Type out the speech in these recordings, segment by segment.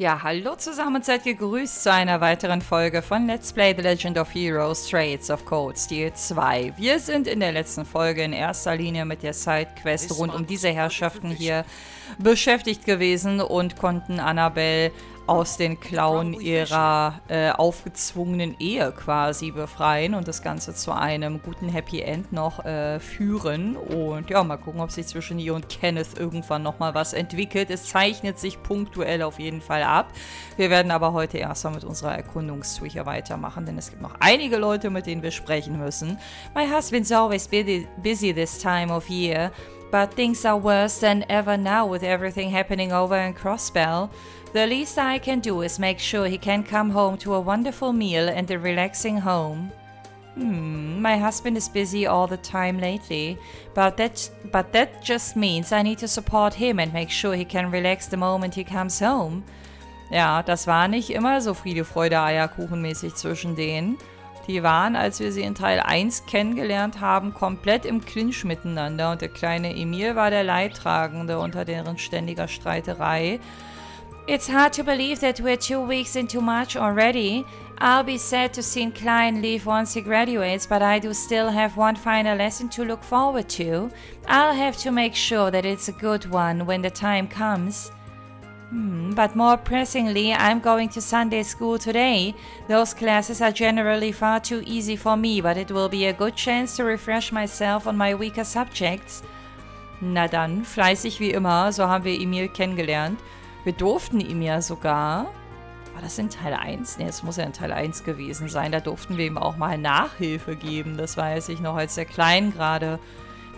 Ja, hallo zusammen und seid gegrüßt zu einer weiteren Folge von Let's Play The Legend of Heroes Trades of Cold Steel 2. Wir sind in der letzten Folge in erster Linie mit der Sidequest rund um diese Herrschaften hier beschäftigt gewesen und konnten Annabelle aus den Klauen ihrer aufgezwungenen Ehe quasi befreien und das Ganze zu einem guten Happy End noch führen. Und ja, mal gucken, ob sich zwischen ihr und Kenneth irgendwann nochmal was entwickelt. Es zeichnet sich punktuell auf jeden Fall ab. Wir werden aber heute erstmal mit unserer Erkundungstour hier weitermachen, denn es gibt noch einige Leute, mit denen wir sprechen müssen. My husband's always busy this time of year, but things are worse than ever now with everything happening over in Crossbell. The least I can do is make sure he can come home to a wonderful meal and a relaxing home. My husband is busy all the time lately, but that just means I need to support him and make sure he can relax the moment he comes home. Ja, das war nicht immer so Friede, Freude, Eierkuchenmäßig zwischen denen. Die waren, als wir sie in Teil 1 kennengelernt haben, komplett im Clinch miteinander und der kleine Emil war der Leidtragende unter deren ständiger Streiterei. It's hard to believe that we're 2 weeks into March already. I'll be sad to see Klein leave once he graduates, but I do still have one final lesson to look forward to. I'll have to make sure that it's a good one when the time comes. But more pressingly, I'm going to Sunday school today. Those classes are generally far too easy for me, but it will be a good chance to refresh myself on my weaker subjects. Na dann, fleißig wie immer, so haben wir Emil kennengelernt. Wir durften ihm ja sogar, war das in Teil 1? Ne, es muss ja in Teil 1 gewesen sein, da durften wir ihm auch mal Nachhilfe geben, das weiß ich noch, als der Klein gerade,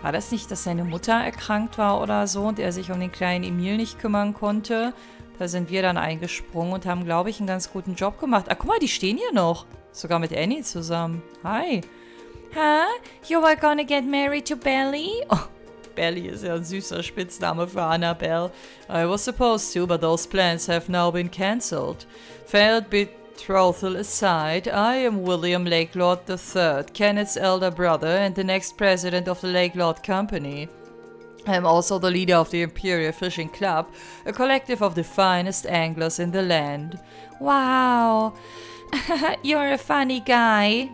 war das nicht, dass seine Mutter erkrankt war oder so und er sich um den kleinen Emil nicht kümmern konnte? Da sind wir dann eingesprungen und haben, glaube ich, einen ganz guten Job gemacht. Ah, guck mal, die stehen hier noch, sogar mit Annie zusammen. Hi. Huh? You were gonna get married to Belly? Oh. Belly ist ja ein süßer Spitzname für Annabelle. I was supposed to, but those plans have now been cancelled. Failed betrothal aside, I am William Lakelord III, Kenneth's elder brother and the next president of the Lakelord Company. I am also the leader of the Imperial Fishing Club, a collective of the finest anglers in the land. Wow, you're a funny guy.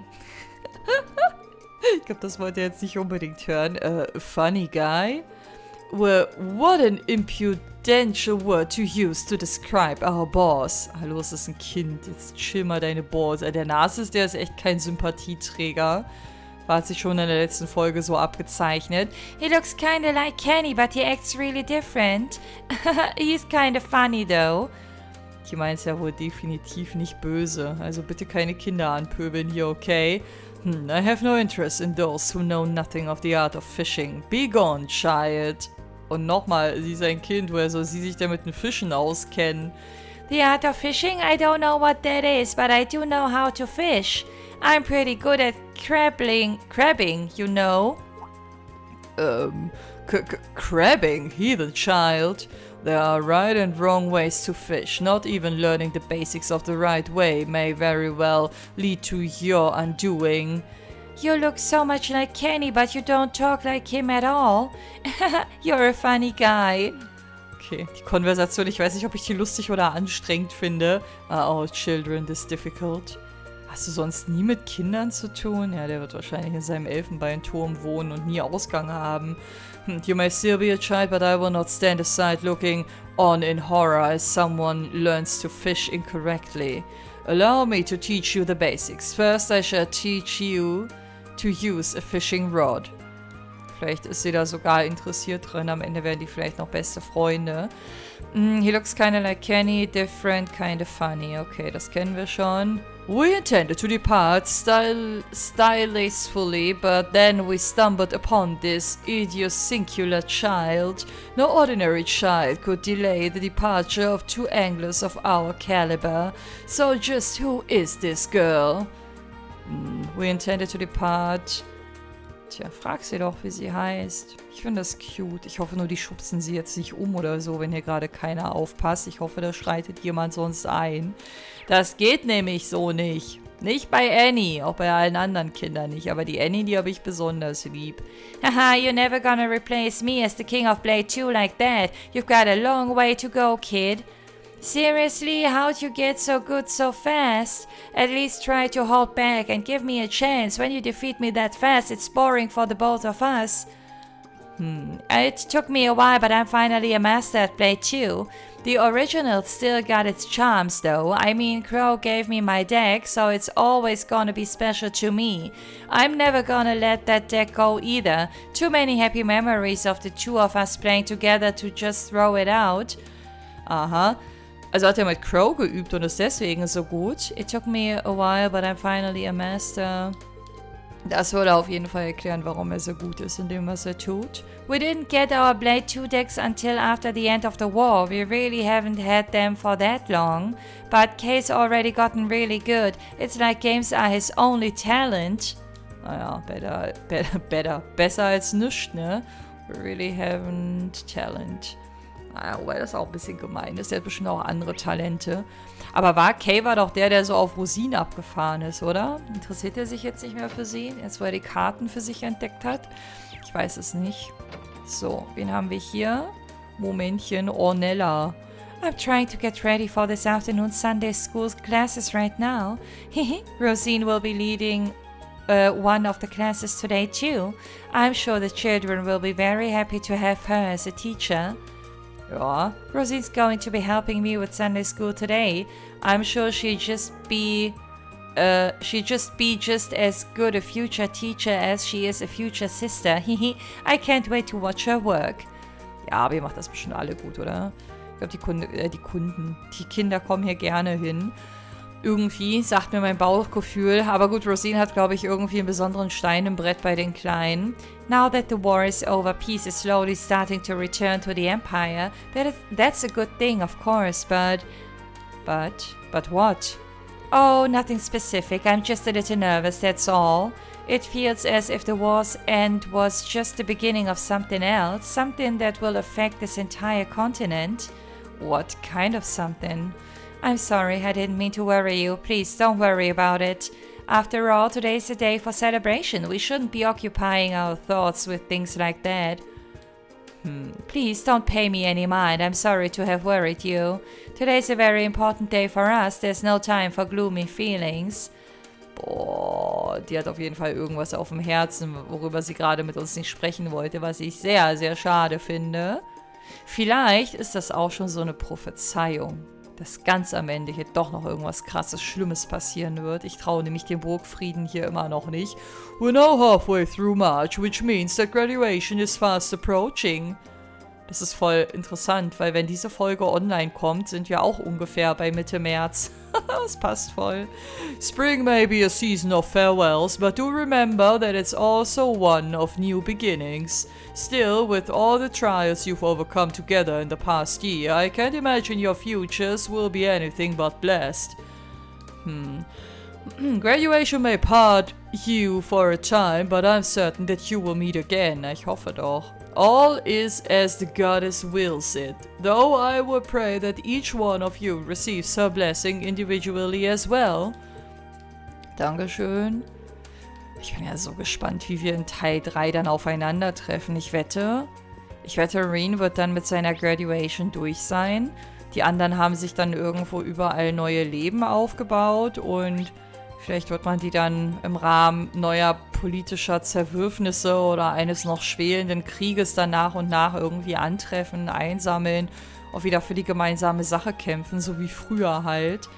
Ich glaube, das wollt ihr jetzt nicht unbedingt hören. Funny guy? Well, what an impudential word to use to describe our boss. Hallo, es ist ein Kind. Jetzt chill mal deine Balls. Der Narcissus, der ist echt kein Sympathieträger. War sich schon in der letzten Folge so abgezeichnet. He looks kinda like Kenny, but he acts really different. He's kinda funny, though. Die meint's ja wohl definitiv nicht böse. Also bitte keine Kinder anpöbeln hier, okay? I have no interest in those who know nothing of the art of fishing. Be gone, child. Und nochmal, sie ist ein Kind, woher soll sie sich denn mit den Fischen auskennen? The art of fishing? I don't know what that is, but I do know how to fish. I'm pretty good at crabbing, you know. Crabbing, heathen child. There are right and wrong ways to fish. Not even learning the basics of the right way may very well lead to your undoing. You look so much like Kenny, but you don't talk like him at all. You're a funny guy. Okay, die Konversation, ich weiß nicht, ob ich die lustig oder anstrengend finde. Are all children this difficult? Hast du sonst nie mit Kindern zu tun? Ja, der wird wahrscheinlich in seinem Elfenbeinturm wohnen und nie Ausgang haben. You may still be a child, but I will not stand aside looking on in horror as someone learns to fish incorrectly. Allow me to teach you the basics. First, I shall teach you to use a fishing rod. Vielleicht ist sie da sogar interessiert drin. Am Ende werden die vielleicht noch beste Freunde. He looks kinda like Kenny, different, kinda funny. Okay, das kennen wir schon. We intended to depart stylishly, but then we stumbled upon this idiosyncrular child. No ordinary child could delay the departure of 2 anglers of our caliber. So just who is this girl? We intended to depart. Tja, frag sie doch, wie sie heißt. Ich finde das cute. Ich hoffe nur, die schubsen sie jetzt nicht um oder so, wenn hier gerade keiner aufpasst. Ich hoffe, da schreitet jemand sonst ein. Das geht nämlich so nicht. Nicht bei Annie, auch bei allen anderen Kindern nicht. Aber die Annie, die habe ich besonders lieb. Haha, you're never gonna replace me as the King of Blade 2 like that. You've got a long way to go, kid. Seriously, how'd you get so good so fast? At least try to hold back and give me a chance. When you defeat me that fast, it's boring for the both of us. It took me a while, but I'm finally a master at Blade 2. The original still got its charms though. I mean, Crow gave me my deck, so it's always gonna be special to me. I'm never gonna let that deck go either. Too many happy memories of the two of us playing together to just throw it out. Aha. Also hat er mit Crow geübt und ist deswegen so gut. It took me a while, but I'm finally a master. Das würde auf jeden Fall erklären, warum er so gut ist in dem, was er tut. We didn't get our Blade 2 decks until after the end of the war. We really haven't had them for that long. But Kay's already gotten really good. It's like games are his only talent. Naja, besser als nichts, ne? We really haven't talent. Naja, wobei das auch ein bisschen gemein ist. Der hat bestimmt auch andere Talente. Aber Kay war doch der so auf Rosinen abgefahren ist, oder? Interessiert er sich jetzt nicht mehr für sie? Jetzt, wo er die Karten für sich entdeckt hat? Ich weiß es nicht. So, wen haben wir hier? Momentchen, Ornella. I'm trying to get ready for this afternoon's Sunday school classes right now. Rosine will be leading one of the classes today too. I'm sure the children will be very happy to have her as a teacher. Ja, Rosine's going to be helping me with Sunday school today. I'm sure she'd just be just as good a future teacher as she is a future sister. I can't wait to watch her work. Ja, aber ihr macht das bestimmt alle gut, oder? Ich glaube, die Kinder kommen hier gerne hin. Irgendwie, sagt mir mein Bauchgefühl. Aber gut, Rosine hat, glaube ich, irgendwie einen besonderen Stein im Brett bei den Kleinen. Now that the war is over, peace is slowly starting to return to the Empire. That's a good thing, of course, but what? Oh, nothing specific. I'm just a little nervous, that's all. It feels as if the war's end was just the beginning of something else, something that will affect this entire continent. What kind of something? I'm sorry, I didn't mean to worry you. Please, don't worry about it. After all, today's a day for celebration. We shouldn't be occupying our thoughts with things like that. Please, don't pay me any mind. I'm sorry to have worried you. Today's a very important day for us. There's no time for gloomy feelings. Boah, die hat auf jeden Fall irgendwas auf dem Herzen, worüber sie gerade mit uns nicht sprechen wollte, was ich sehr, sehr schade finde. Vielleicht ist das auch schon so eine Prophezeiung, dass ganz am Ende hier doch noch irgendwas krasses, Schlimmes passieren wird. Ich traue nämlich dem Burgfrieden hier immer noch nicht. We're now halfway through March, which means that graduation is fast approaching. Das ist voll interessant, weil wenn diese Folge online kommt, sind wir auch ungefähr bei Mitte März. Das passt voll. Spring may be a season of farewells, but do remember that it's also one of new beginnings. Still, with all the trials you've overcome together in the past year, I can't imagine your futures will be anything but blessed. Graduation may part you for a time, but I'm certain that you will meet again. Ich hoffe doch. All is as the goddess wills it, though I would pray that each one of you receives her blessing individually as well. Dankeschön. Ich bin ja so gespannt, wie wir in Teil 3 dann aufeinandertreffen. Ich wette, Reen wird dann mit seiner Graduation durch sein. Die anderen haben sich dann irgendwo überall neue Leben aufgebaut und vielleicht wird man die dann im Rahmen neuer politischer Zerwürfnisse oder eines noch schwelenden Krieges dann nach und nach irgendwie antreffen, einsammeln, auch wieder für die gemeinsame Sache kämpfen, so wie früher halt.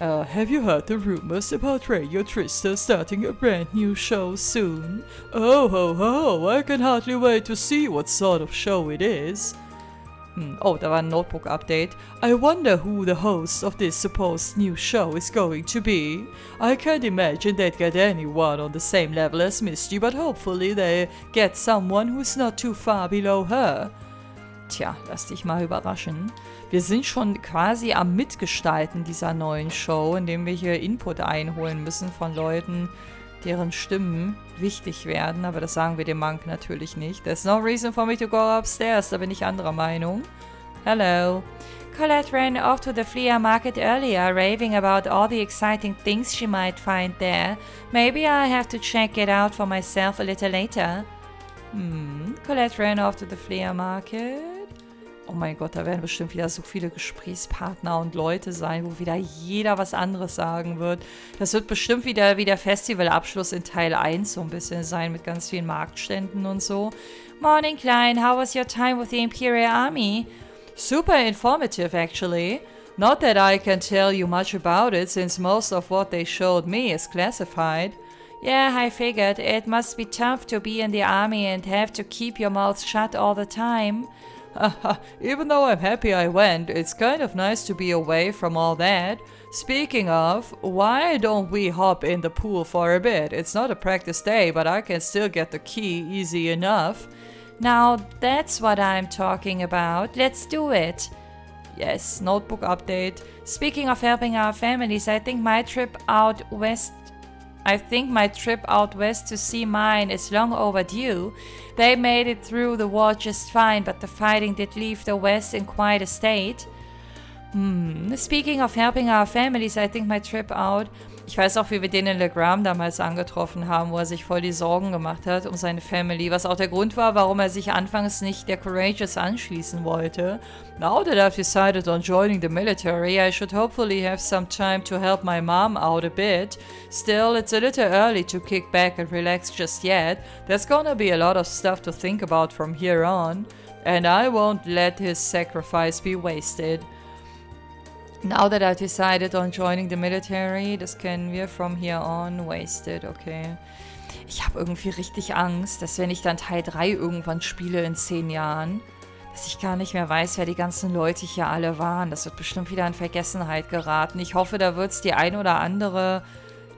Have you heard the rumors about Radio Trista starting a brand new show soon? Oh ho ho, I can hardly wait to see what sort of show it is. Oh, da war ein Notebook-Update. I wonder who the host of this supposed new show is going to be. I can't imagine they'd get anyone on the same level as Misty, but hopefully they get someone who's not too far below her. Tja, lass dich mal überraschen. Wir sind schon quasi am Mitgestalten dieser neuen Show, indem wir hier Input einholen müssen von Leuten, deren Stimmen wichtig werden, aber das sagen wir dem Monk natürlich nicht. There's no reason for me to go upstairs, da bin ich anderer Meinung. Hello. Colette ran off to the flea market earlier, raving about all the exciting things she might find there. Maybe I have to check it out for myself a little later. Colette ran off to the flea market. Oh mein Gott, da werden bestimmt wieder so viele Gesprächspartner und Leute sein, wo wieder jeder was anderes sagen wird. Das wird bestimmt wieder wie der Festivalabschluss in Teil 1 so ein bisschen sein, mit ganz vielen Marktständen und so. Morning, Klein, how was your time with the Imperial Army? Super informative, actually. Not that I can tell you much about it, since most of what they showed me is classified. Yeah, I figured. It must be tough to be in the army and have to keep your mouth shut all the time. Even though I'm happy I went, it's kind of nice to be away from all that. Speaking of, why don't we hop in the pool for a bit? It's not a practice day, but I can still get the key easy enough. Now that's what I'm talking about. Let's do it. Yes, notebook update. Speaking of helping our families, I think my trip out west to see mine is long overdue. They made it through the war just fine, but the fighting did leave the West in quite a state. Speaking of helping our families, I think my trip out... Ich weiß auch, wie wir den in Le Gram damals angetroffen haben, wo er sich voll die Sorgen gemacht hat um seine Family, was auch der Grund war, warum er sich anfangs nicht der Courageous anschließen wollte. Now that I've decided on joining the military, I should hopefully have some time to help my mom out a bit. Still, it's a little early to kick back and relax just yet. There's gonna be a lot of stuff to think about from here on, and I won't let his sacrifice be wasted. Now that I've decided on joining the military, das kennen wir, from here on, wasted, okay. Ich habe irgendwie richtig Angst, dass wenn ich dann Teil 3 irgendwann spiele in 10 Jahren, dass ich gar nicht mehr weiß, wer die ganzen Leute hier alle waren. Das wird bestimmt wieder in Vergessenheit geraten. Ich hoffe, da wird es die ein oder andere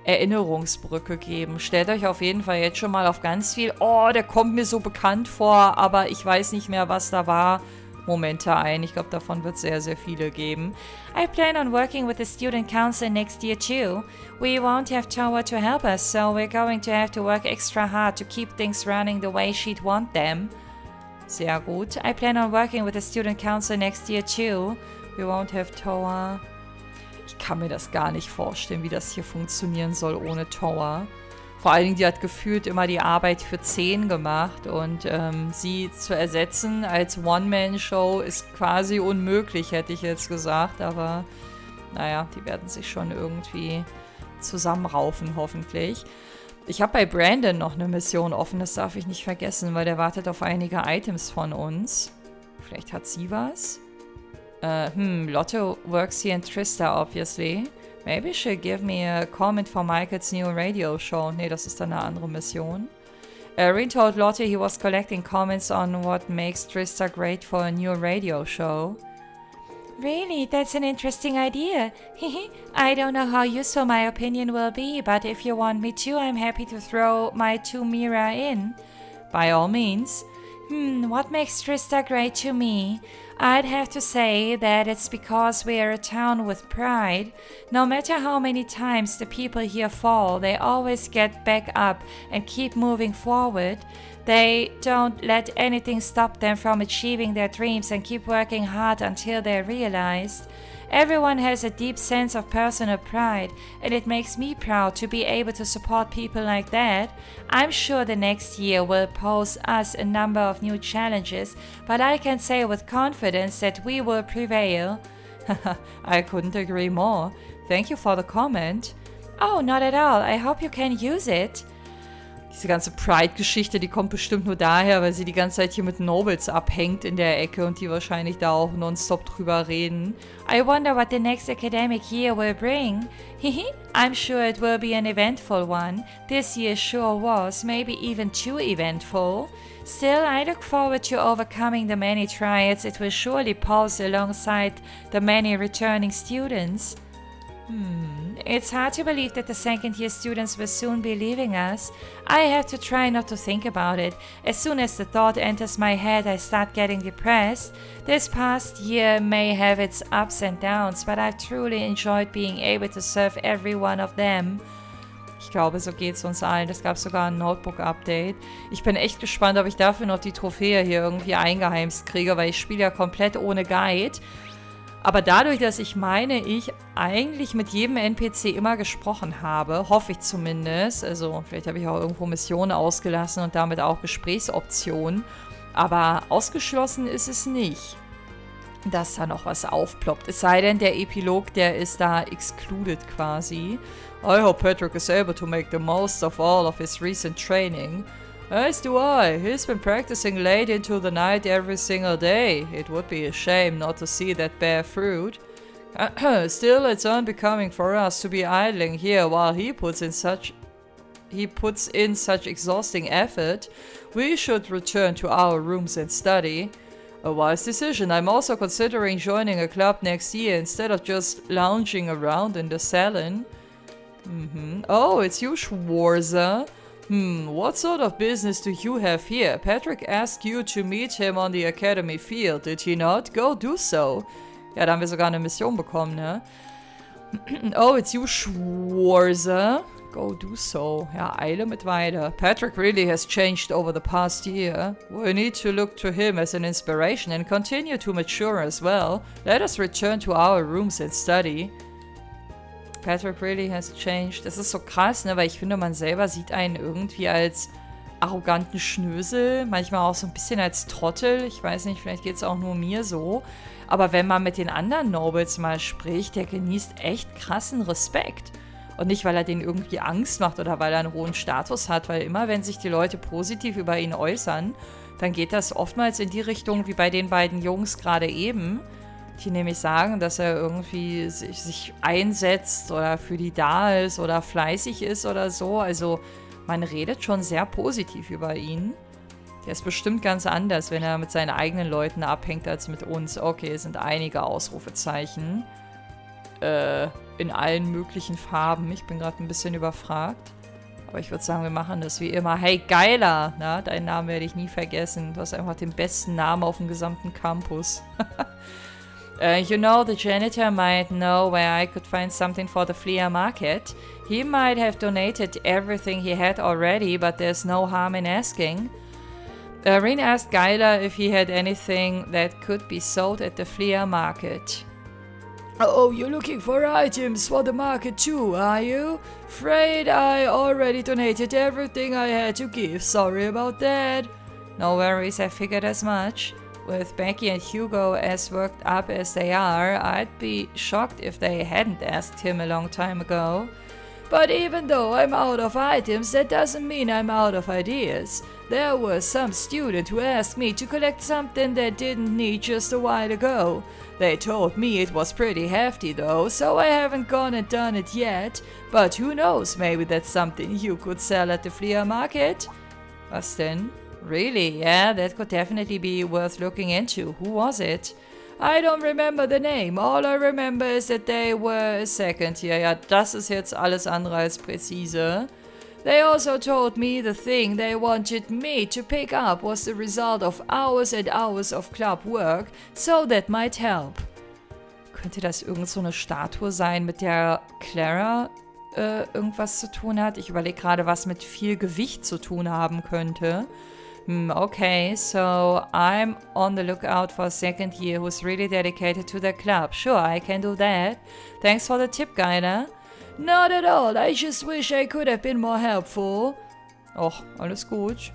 Erinnerungsbrücke geben. Stellt euch auf jeden Fall jetzt schon mal auf ganz viel, oh, der kommt mir so bekannt vor, aber ich weiß nicht mehr, was da war, Momente ein. Ich glaube, davon wird es sehr, sehr viele geben. I plan on working with the student council next year too. We won't have Towa to help us, so we're going to have to work extra hard to keep things running the way she'd want them. Sehr gut. I plan on working with the student council next year too. We won't have Towa. Ich kann mir das gar nicht vorstellen, wie das hier funktionieren soll ohne Towa. Vor allen Dingen, die hat gefühlt immer die Arbeit für 10 gemacht und sie zu ersetzen als One-Man-Show ist quasi unmöglich, hätte ich jetzt gesagt. Aber naja, die werden sich schon irgendwie zusammenraufen, hoffentlich. Ich habe bei Brandon noch eine Mission offen, das darf ich nicht vergessen, weil der wartet auf einige Items von uns. Vielleicht hat sie was? Lotte works here in Trista, obviously. Maybe she'll give me a comment for Michael's new radio show. Nee, das ist dann eine andere Mission. Rin told Lotte he was collecting comments on what makes Trista great for a new radio show. Really? That's an interesting idea. I don't know how useful my opinion will be, but if you want me to, I'm happy to throw my 2 MEHR in. By all means. What makes Trista great to me? I'd have to say that it's because we are a town with pride. No matter how many times the people here fall, they always get back up and keep moving forward. They don't let anything stop them from achieving their dreams and keep working hard until they're realized. Everyone has a deep sense of personal pride, and it makes me proud to be able to support people like that. I'm sure the next year will pose us a number of new challenges, but I can say with confidence that we will prevail. I couldn't agree more. Thank you for the comment. Oh, not at all. I hope you can use it. Diese ganze Pride-Geschichte, die kommt bestimmt nur daher, weil sie die ganze Zeit hier mit Nobles abhängt in der Ecke und die wahrscheinlich da auch nonstop drüber reden. I wonder what the next academic year will bring. I'm sure it will be an eventful one. This year sure was, maybe even too eventful. Still, I look forward to overcoming the many trials it will surely pose alongside the many returning students. It's hard to believe that the second-year students will soon be leaving us. I have to try not to think about it. As soon as the thought enters my head, I start getting depressed. This past year may have its ups and downs, but I've truly enjoyed being able to serve every one of them. Ich glaube, so geht's uns allen. Es gab sogar ein Notebook-Update. Ich bin echt gespannt, ob ich dafür noch die Trophäe hier irgendwie eingeheimst kriege, weil ich spiele ja komplett ohne Guide. Aber dadurch, dass ich eigentlich mit jedem NPC immer gesprochen habe, hoffe ich zumindest, also vielleicht habe ich auch irgendwo Missionen ausgelassen und damit auch Gesprächsoptionen, aber ausgeschlossen ist es nicht. dass da noch was aufploppt. Es sei denn, der Epilog, der ist da excluded quasi. I hope Patrick is able to make the most of all of his recent training. As do I. He's been practicing late into the night every single day. It would be a shame not to see that bear fruit. Still, it's unbecoming for us to be idling here while he puts in such exhausting effort. We should return to our rooms and study. A wise decision. I'm also considering joining a club next year instead of just lounging around in the salon. Oh, it's you, Schwarzer. What sort of business do you have here? Patrick asked you to meet him on the academy field, did he not? Go do so. Ja, da haben wir sogar eine Mission bekommen, ne? Oh, it's you, Schwarzer. Go do so. Ja, Eile mit weiter. Patrick really has changed over the past year. We need to look to him as an inspiration and continue to mature as well. Let us return to our rooms and study. Patrick really has changed. Das ist so krass, ne? Weil ich finde, man selber sieht einen irgendwie als arroganten Schnösel, manchmal auch so ein bisschen als Trottel. Ich weiß nicht, vielleicht geht es auch nur mir so. Aber wenn man mit den anderen Nobles mal spricht, der genießt echt krassen Respekt. Und nicht, weil er denen irgendwie Angst macht oder weil er einen hohen Status hat, weil immer, wenn sich die Leute positiv über ihn äußern, dann geht das oftmals in die Richtung wie bei den beiden Jungs gerade eben, die nämlich sagen, dass er irgendwie sich einsetzt oder für die da ist oder fleißig ist oder so. Also man redet schon sehr positiv über ihn. Der ist bestimmt ganz anders, wenn er mit seinen eigenen Leuten abhängt als mit uns. Okay, es sind einige Ausrufezeichen. In allen möglichen Farben. Ich bin gerade ein bisschen überfragt. Aber ich würde sagen, wir machen das wie immer. Hey, Geiler! Na, deinen Namen werde ich nie vergessen. Du hast einfach den besten Namen auf dem gesamten Campus. You know, the janitor might know where I could find something for the flea market. He might have donated everything he had already, but there's no harm in asking. Rin asked Geiler if he had anything that could be sold at the flea market. Oh, you're looking for items for the market too, are you? Afraid I already donated everything I had to give. Sorry about that. No worries, I figured as much. With Becky and Hugo as worked up as they are, I'd be shocked if they hadn't asked him a long time ago. But even though I'm out of items, that doesn't mean I'm out of ideas. There was some student who asked me to collect something they didn't need just a while ago. They told me it was pretty hefty though, so I haven't gone and done it yet. But who knows, maybe that's something you could sell at the flea market? Was denn? Really? Yeah, that could definitely be worth looking into. Who was it? I don't remember the name. All I remember is that they were a second year. Ja, das ist jetzt alles andere als präzise. They also told me the thing they wanted me to pick up was the result of hours and hours of club work, so that might help. Könnte das irgend so eine Statue sein, mit der Clara irgendwas zu tun hat? Ich überlege gerade, was mit viel Gewicht zu tun haben könnte. Okay, so I'm on the lookout for a second year who's really dedicated to the club. Sure, I can do that. Thanks for the tip, Geiler. Not at all. I just wish I could have been more helpful. Och, alles gut.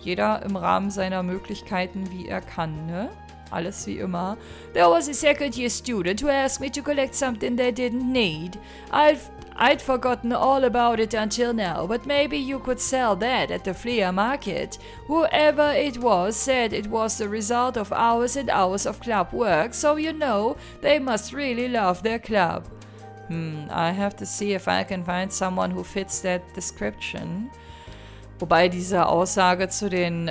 Jeder im Rahmen seiner Möglichkeiten, wie er kann, ne? Alles wie immer. There was a second-year student who asked me to collect something they didn't need. I'd forgotten all about it until now, but maybe you could sell that at the flea market. Whoever it was said it was the result of hours and hours of club work, so you know, they must really love their club. I have to see if I can find someone who fits that description. Wobei diese Aussage zu den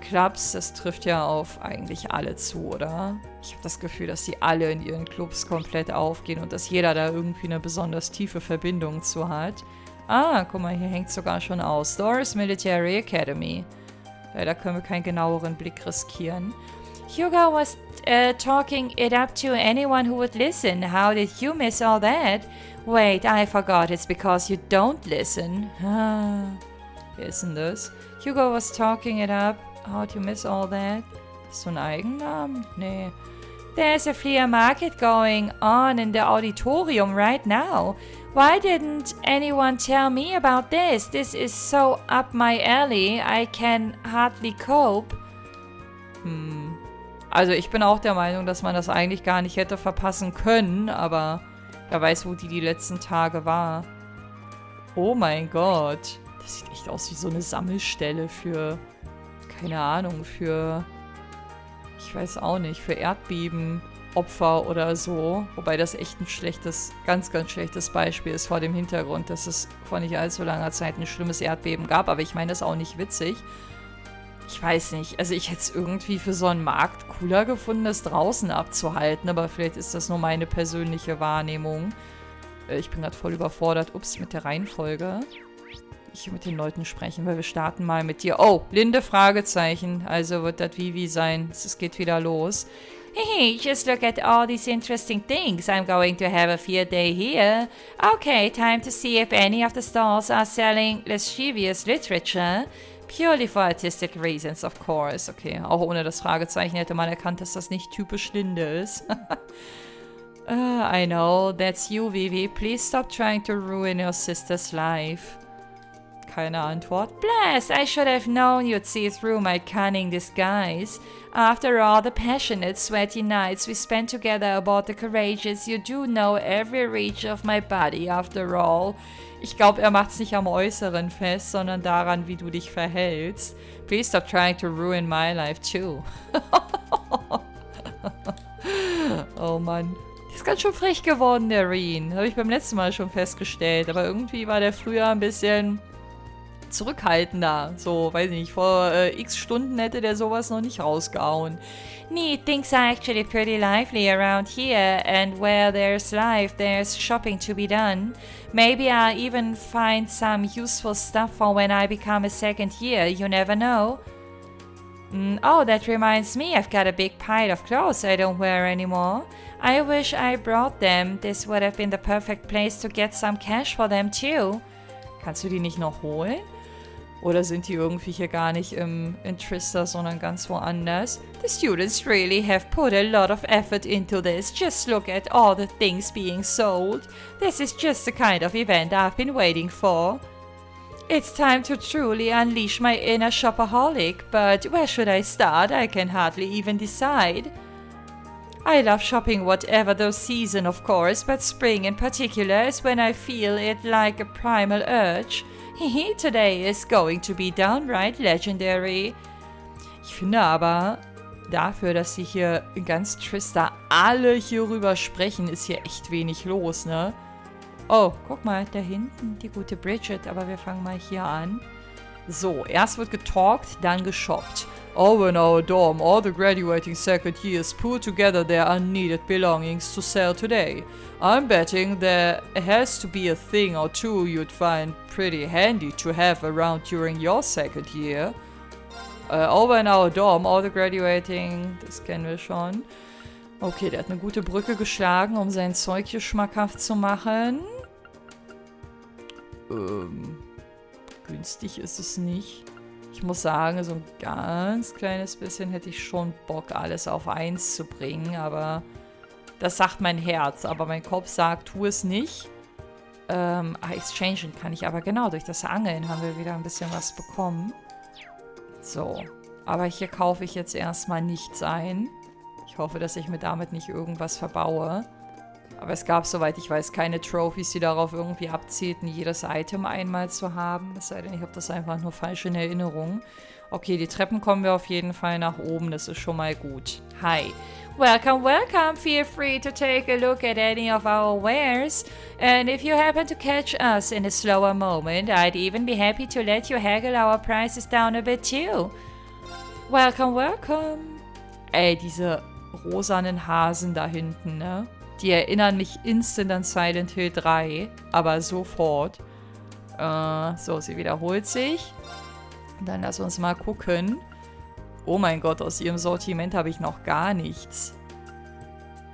Clubs, das trifft ja auf eigentlich alle zu, oder? Ich habe das Gefühl, dass die alle in ihren Clubs komplett aufgehen und dass jeder da irgendwie eine besonders tiefe Verbindung zu hat. Ah, guck mal, hier hängt es sogar schon aus. Doris Military Academy. Da können wir keinen genaueren Blick riskieren. Hugo was talking it up to anyone who would listen. How did you miss all that? Wait, I forgot. It's because you don't listen. Wer ist denn das? Hugo was talking it up. How'd you miss all that? Ist so ein Eigennamen? Nee. There's a flea market going on in the auditorium right now. Why didn't anyone tell me about this? This is so up my alley. I can hardly cope. Also ich bin auch der Meinung, dass man das eigentlich gar nicht hätte verpassen können, aber wer weiß, wo die letzten Tage war. Oh mein Gott. Das sieht echt aus wie so eine Sammelstelle für, keine Ahnung, für, ich weiß auch nicht, für Erdbebenopfer oder so. Wobei das echt ein schlechtes, ganz, ganz schlechtes Beispiel ist vor dem Hintergrund, dass es vor nicht allzu langer Zeit ein schlimmes Erdbeben gab. Aber ich meine das auch nicht witzig. Ich weiß nicht, also ich hätte es irgendwie für so einen Markt cooler gefunden, das draußen abzuhalten, aber vielleicht ist das nur meine persönliche Wahrnehmung. Ich bin gerade voll überfordert, ups, mit der Reihenfolge. Ich mit den Leuten sprechen, weil wir starten mal mit dir. Oh, blinde Fragezeichen, also wird das Vivi sein. Es geht wieder los. Hey, just look at all these interesting things. I'm going to have a field day here. Okay, time to see if any of the stalls are selling lascivious literature. Purely for artistic reasons, of course. Okay, auch ohne das Fragezeichen hätte man erkannt, dass das nicht typisch Linde ist. I know, that's you, Vivi. Please stop trying to ruin your sister's life. Keine Antwort. Bless, I should have known you'd see through my cunning disguise. After all the passionate, sweaty nights we spent together aboard the Courageous, you do know every reach of my body, after all. Ich glaube, er macht's nicht am Äußeren fest, sondern daran, wie du dich verhältst. Please stop trying to ruin my life, too. Oh Mann. Die ist ganz schön frech geworden, der Reen. Habe ich beim letzten Mal schon festgestellt. Aber irgendwie war der früher ein bisschen zurückhaltender. So, weiß ich nicht, vor x Stunden hätte der sowas noch nicht rausgehauen. Neat, things are actually pretty lively around here, and where there's life, there's shopping to be done. Maybe I'll even find some useful stuff for when I become a second year, you never know. Oh, that reminds me, I've got a big pile of clothes I don't wear anymore. I wish I brought them. This would have been the perfect place to get some cash for them too. Kannst du die nicht noch holen? Oder sind die irgendwie hier gar nicht in Trista, sondern ganz woanders? The students really have put a lot of effort into this. Just look at all the things being sold. This is just the kind of event I've been waiting for. It's time to truly unleash my inner shopaholic, but where should I start? I can hardly even decide. I love shopping whatever the season, of course, but spring in particular is when I feel it like a primal urge. Hehe, today is going to be downright legendary. Ich finde aber, dafür, dass sie hier in ganz Trista alle hierüber sprechen, ist hier echt wenig los, ne? Oh, guck mal, da hinten, die gute Bridget, aber wir fangen mal hier an. So, erst wird getalkt, dann geshoppt. Over in our dorm, all the graduating second years put together their unneeded belongings to sell today. I'm betting there has to be a thing or two you'd find pretty handy to have around during your second year. Over in our dorm, all the graduating, das kennen wir schon. Okay, der hat eine gute Brücke geschlagen, um sein Zeug hier schmackhaft zu machen. Günstig ist es nicht. Ich muss sagen, so ein ganz kleines bisschen hätte ich schon Bock, alles auf 1 zu bringen, aber das sagt mein Herz, aber mein Kopf sagt, tu es nicht. Exchangen kann ich aber genau, durch das Angeln haben wir wieder ein bisschen was bekommen. So, aber hier kaufe ich jetzt erstmal nichts ein. Ich hoffe, dass ich mir damit nicht irgendwas verbaue. Aber es gab, soweit ich weiß, keine Trophies, die darauf irgendwie abzielten, jedes Item einmal zu haben. Es sei denn, ich habe das einfach nur falsch in Erinnerung. Okay, die Treppen kommen wir auf jeden Fall nach oben. Das ist schon mal gut. Hi. Welcome, welcome. Feel free to take a look at any of our wares. And if you happen to catch us in a slower moment, I'd even be happy to let you haggle our prices down a bit too. Welcome, welcome. Ey, diese rosanen Hasen da hinten, ne? Die erinnern mich instant an Silent Hill 3, aber sofort. So, sie wiederholt sich. Dann lass uns mal gucken. Oh mein Gott, aus ihrem Sortiment habe ich noch gar nichts.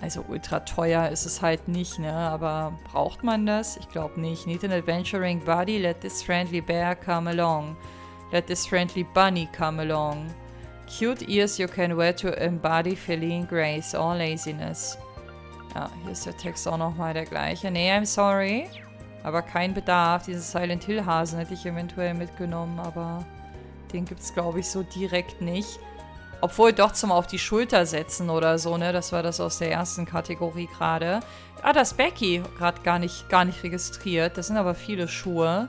Also ultra teuer ist es halt nicht, ne? Aber braucht man das? Ich glaube nicht. Need an adventuring body, let this friendly bear come along. Let this friendly bunny come along. Cute ears you can wear to embody feline grace or laziness. Ja, hier ist der Text auch nochmal der gleiche. Nee, I'm sorry. Aber kein Bedarf. Diesen Silent Hill Hasen hätte ich eventuell mitgenommen, aber den gibt es, glaube ich, so direkt nicht. Obwohl doch zum auf die Schulter setzen oder so, ne? Das war das aus der ersten Kategorie gerade. Ah, das Becky gerade gar nicht registriert. Das sind aber viele Schuhe.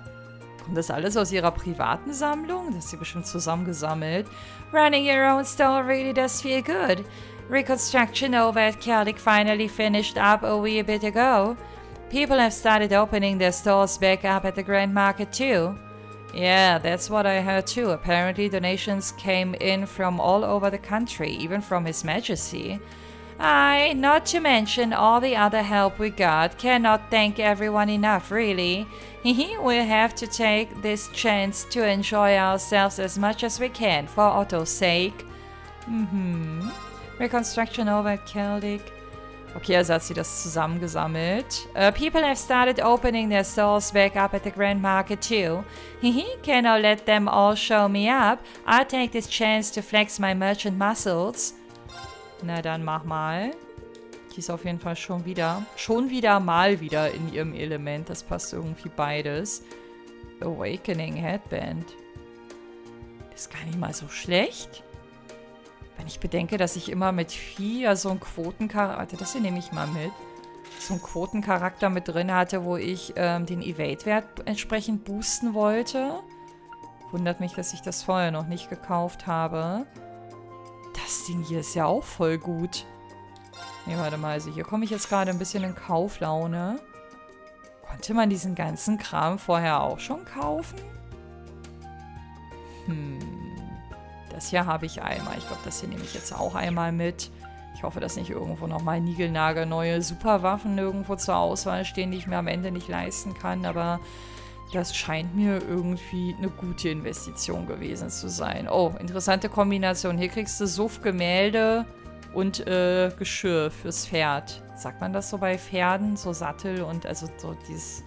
Kommt das alles aus ihrer privaten Sammlung? Das ist sie bestimmt zusammengesammelt. Running your own store really does feel good. Reconstruction over at Celtic finally finished up a wee bit ago. People have started opening their stores back up at the Grand Market too. Yeah, that's what I heard too. Apparently donations came in from all over the country, even from His Majesty. Aye, not to mention all the other help we got. Cannot thank everyone enough, really. We'll have to take this chance to enjoy ourselves as much as we can, for Otto's sake. Reconstruction over at Celtic. Okay, also hat sie das zusammengesammelt. People have started opening their stores back up at the Grand Market too. Cannot let them all show me up. I'll take this chance to flex my merchant muscles. Na dann mach mal. Die ist auf jeden Fall schon wieder mal wieder in ihrem Element. Das passt irgendwie beides. Awakening Headband. Das ist gar nicht mal so schlecht. Wenn ich bedenke, dass ich immer mit Vieh so einen Quotencharakter, das hier nehme ich mal mit, so einen Quotencharakter mit drin hatte, wo ich den Evade-Wert entsprechend boosten wollte. Wundert mich, dass ich das vorher noch nicht gekauft habe. Das Ding hier ist ja auch voll gut. Ne, warte mal, also hier komme ich jetzt gerade ein bisschen in Kauflaune. Konnte man diesen ganzen Kram vorher auch schon kaufen? Das hier habe ich einmal. Ich glaube, das hier nehme ich jetzt auch einmal mit. Ich hoffe, dass nicht irgendwo nochmal niegelnagelneue Superwaffen irgendwo zur Auswahl stehen, die ich mir am Ende nicht leisten kann. Aber das scheint mir irgendwie eine gute Investition gewesen zu sein. Oh, interessante Kombination. Hier kriegst du Suff, Gemälde und Geschirr fürs Pferd. Sagt man das so bei Pferden? So Sattel und also so dieses...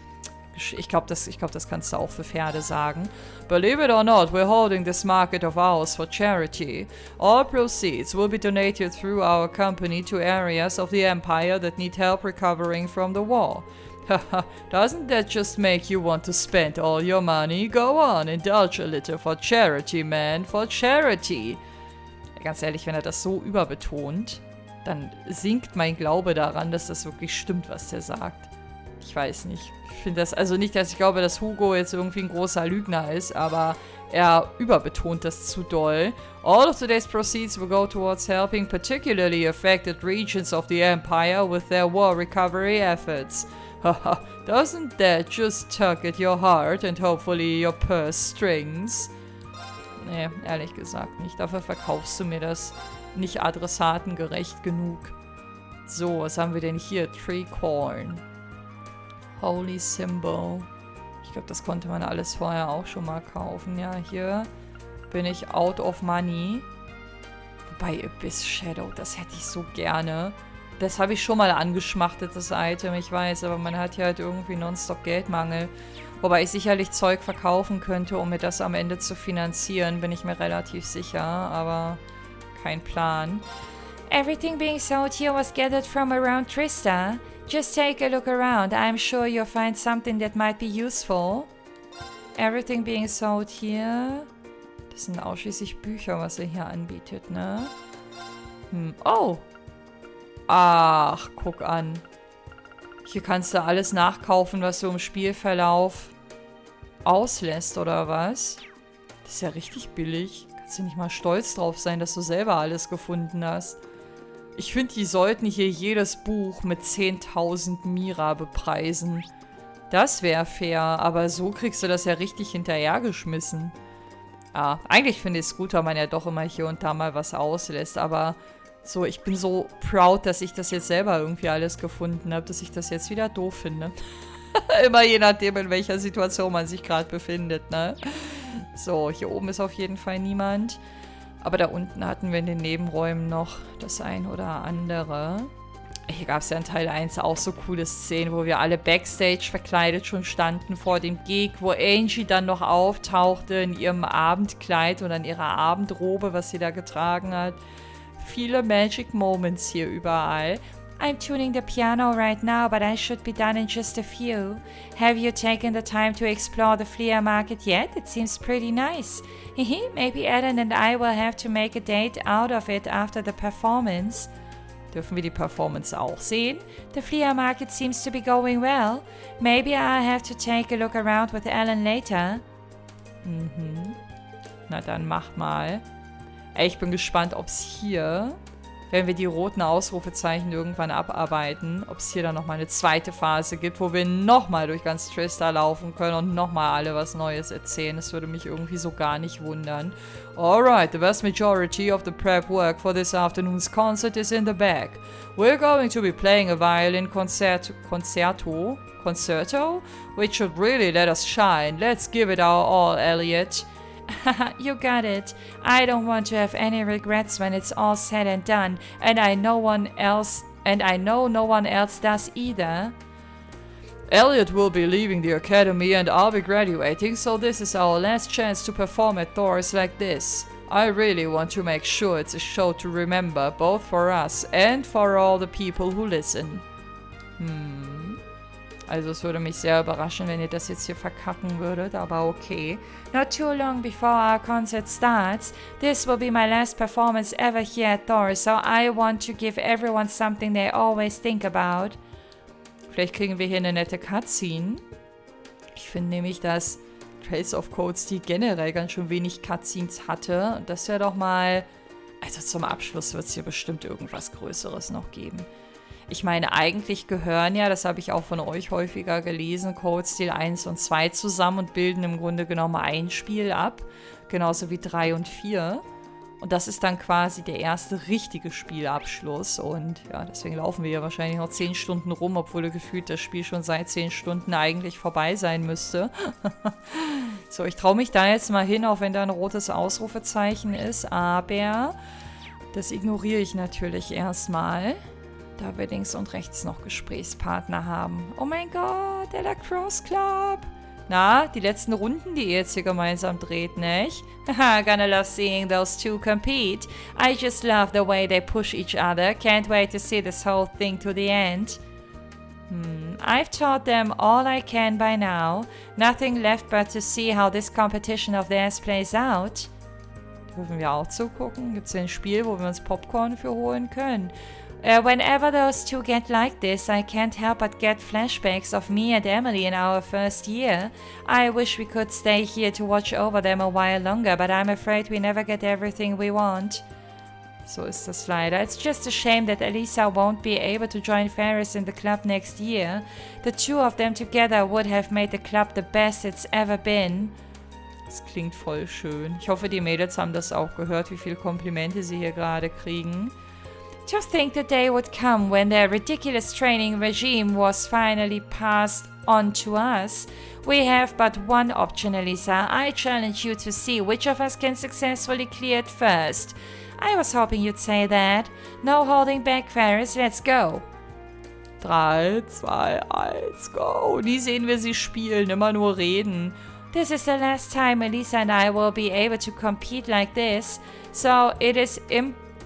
Ich glaube, das kannst du auch für Pferde sagen. Believe it or not, we're holding this market of ours for charity. All proceeds will be donated through our company to areas of the empire that need help recovering from the war. Haha, doesn't that just make you want to spend all your money? Go on, indulge a little for charity, man, for charity. Ganz ehrlich, wenn er das so überbetont, dann sinkt mein Glaube daran, dass das wirklich stimmt, was der sagt. Ich weiß nicht. Ich finde das, also nicht, dass ich glaube, dass Hugo jetzt irgendwie ein großer Lügner ist, aber er überbetont das zu doll. All of today's proceeds will go towards helping particularly affected regions of the Empire with their war recovery efforts. Haha, doesn't that just tug at your heart and hopefully your purse strings? Nee, ehrlich gesagt nicht. Dafür verkaufst du mir das nicht adressatengerecht genug. So, was haben wir denn hier? Tree Corn. Holy Symbol. Ich glaube, das konnte man alles vorher auch schon mal kaufen. Ja, hier bin ich out of money. Wobei Abyss Shadow, das hätte ich so gerne. Das habe ich schon mal angeschmachtet, das Item, ich weiß. Aber man hat hier halt irgendwie nonstop Geldmangel. Wobei ich sicherlich Zeug verkaufen könnte, um mir das am Ende zu finanzieren. Bin ich mir relativ sicher. Aber kein Plan. Everything being sold here was gathered from around Trista. Just take a look around. I'm sure you'll find something that might be useful. Everything being sold here. Das sind ausschließlich Bücher, was er hier anbietet, ne? Oh. Ach, guck an. Hier kannst du alles nachkaufen, was du im Spielverlauf auslässt, oder was? Das ist ja richtig billig. Kannst du nicht mal stolz drauf sein, dass du selber alles gefunden hast. Ich finde, die sollten hier jedes Buch mit 10.000 Mira bepreisen. Das wäre fair, aber so kriegst du das ja richtig hinterhergeschmissen. Ah, eigentlich finde ich es gut, weil man ja doch immer hier und da mal was auslässt, aber so, ich bin so proud, dass ich das jetzt selber irgendwie alles gefunden habe, dass ich das jetzt wieder doof finde. Immer je nachdem, in welcher Situation man sich gerade befindet, ne? So, hier oben ist auf jeden Fall niemand. Aber da unten hatten wir in den Nebenräumen noch das ein oder andere. Hier gab es ja in Teil 1 auch so coole Szenen, wo wir alle Backstage verkleidet schon standen vor dem Gig, wo Angie dann noch auftauchte in ihrem Abendkleid oder in ihrer Abendrobe, was sie da getragen hat. Viele Magic Moments hier überall. I'm tuning the piano right now, but I should be done in just a few. Have you taken the time to explore the flea market yet? It seems pretty nice. Maybe Ellen and I will have to make a date out of it after the performance. Dürfen wir die Performance auch sehen? The flea market seems to be going well. Maybe I'll have to take a look around with Ellen later. Na dann mach mal. Ey, ich bin gespannt, ob es hier, wenn wir die roten Ausrufezeichen irgendwann abarbeiten, ob es hier dann nochmal eine zweite Phase gibt, wo wir nochmal durch ganz Tristar laufen können und nochmal alle was Neues erzählen. Das würde mich irgendwie so gar nicht wundern. Alright, the vast majority of the prep work for this afternoon's concert is in the bag. We're going to be playing a violin concerto, which should really let us shine. Let's give it our all, Elliot. You got it. I don't want to have any regrets when it's all said and done, and I know no one else does either. Elliot will be leaving the academy and I'll be graduating, so this is our last chance to perform at doors like this. I really want to make sure it's a show to remember, both for us and for all the people who listen. Also es würde mich sehr überraschen, wenn ihr das jetzt hier verkacken würdet, aber okay. Not too long before our concert starts. This will be my last performance ever here at Thor, so I want to give everyone something they always think about. Vielleicht kriegen wir hier eine nette Cutscene. Ich finde nämlich, dass Trails of Cold Steel generell ganz schön wenig Cutscenes hatte. Und das wäre doch mal... Also zum Abschluss wird es hier bestimmt irgendwas Größeres noch geben. Ich meine, eigentlich gehören ja, das habe ich auch von euch häufiger gelesen, Cold Steel 1 und 2 zusammen und bilden im Grunde genommen ein Spiel ab. Genauso wie 3 und 4. Und das ist dann quasi der erste richtige Spielabschluss. Und ja, deswegen laufen wir ja wahrscheinlich noch 10 Stunden rum, obwohl gefühlt das Spiel schon seit 10 Stunden eigentlich vorbei sein müsste. So, ich traue mich da jetzt mal hin, auch wenn da ein rotes Ausrufezeichen ist. Aber das ignoriere ich natürlich erstmal. Da wir links und rechts noch Gesprächspartner haben. Oh mein Gott, der Lacrosse Club. Na, die letzten Runden, die ihr jetzt hier gemeinsam dreht, nicht? Haha, gonna love seeing those two compete. I just love the way they push each other. Can't wait to see this whole thing to the end. I've taught them all I can by now. Nothing left but to see how this competition of theirs plays out. Dürfen wir auch zugucken? Gibt es ein Spiel, wo wir uns Popcorn für holen können? Whenever those two get like this, I can't help but get flashbacks of me and Emily in our first year. I wish we could stay here to watch over them a while longer, but I'm afraid we never get everything we want. So ist das leider. It's just a shame that Elisa won't be able to join Ferris in the club next year. The two of them together would have made the club the best it's ever been. Das klingt voll schön. Ich hoffe, die Mädels haben das auch gehört, wie viele Komplimente sie hier gerade kriegen. To think the day would come when their ridiculous training regime was finally passed on to us. We have but one option, Elisa. I challenge you to see which of us can successfully clear it first. I was hoping you'd say that. No holding back, Ferris. Let's go. 3, 2, 1, go. Nie sehen wir sie spielen, immer nur reden. This is the last time Elisa and I will be able to compete like this, so it is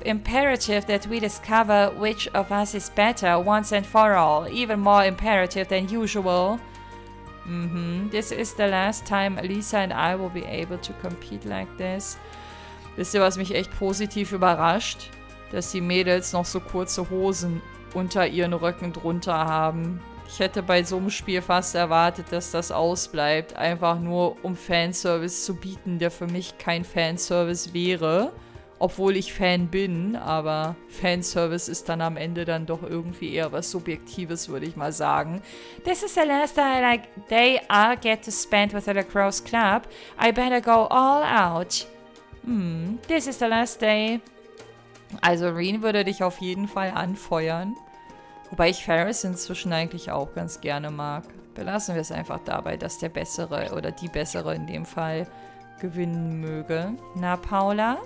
imperative that we discover which of us is better once and for all, even more imperative than usual. This is the last time Elisa and I will be able to compete like this. Wisst ihr, was mich echt positiv überrascht? Dass die Mädels noch so kurze Hosen unter ihren Röcken drunter haben. Ich hätte bei so einem Spiel fast erwartet, dass das ausbleibt. Einfach nur, um Fanservice zu bieten, der für mich kein Fanservice wäre. Obwohl ich Fan bin, aber Fanservice ist dann am Ende dann doch irgendwie eher was Subjektives, würde ich mal sagen. This is the last day I'll get to spend with the lacrosse club. I better go all out. This is the last day. Also Reen würde dich auf jeden Fall anfeuern. Wobei ich Ferris inzwischen eigentlich auch ganz gerne mag. Belassen wir es einfach dabei, dass der Bessere oder die Bessere in dem Fall gewinnen möge. Na, Paula?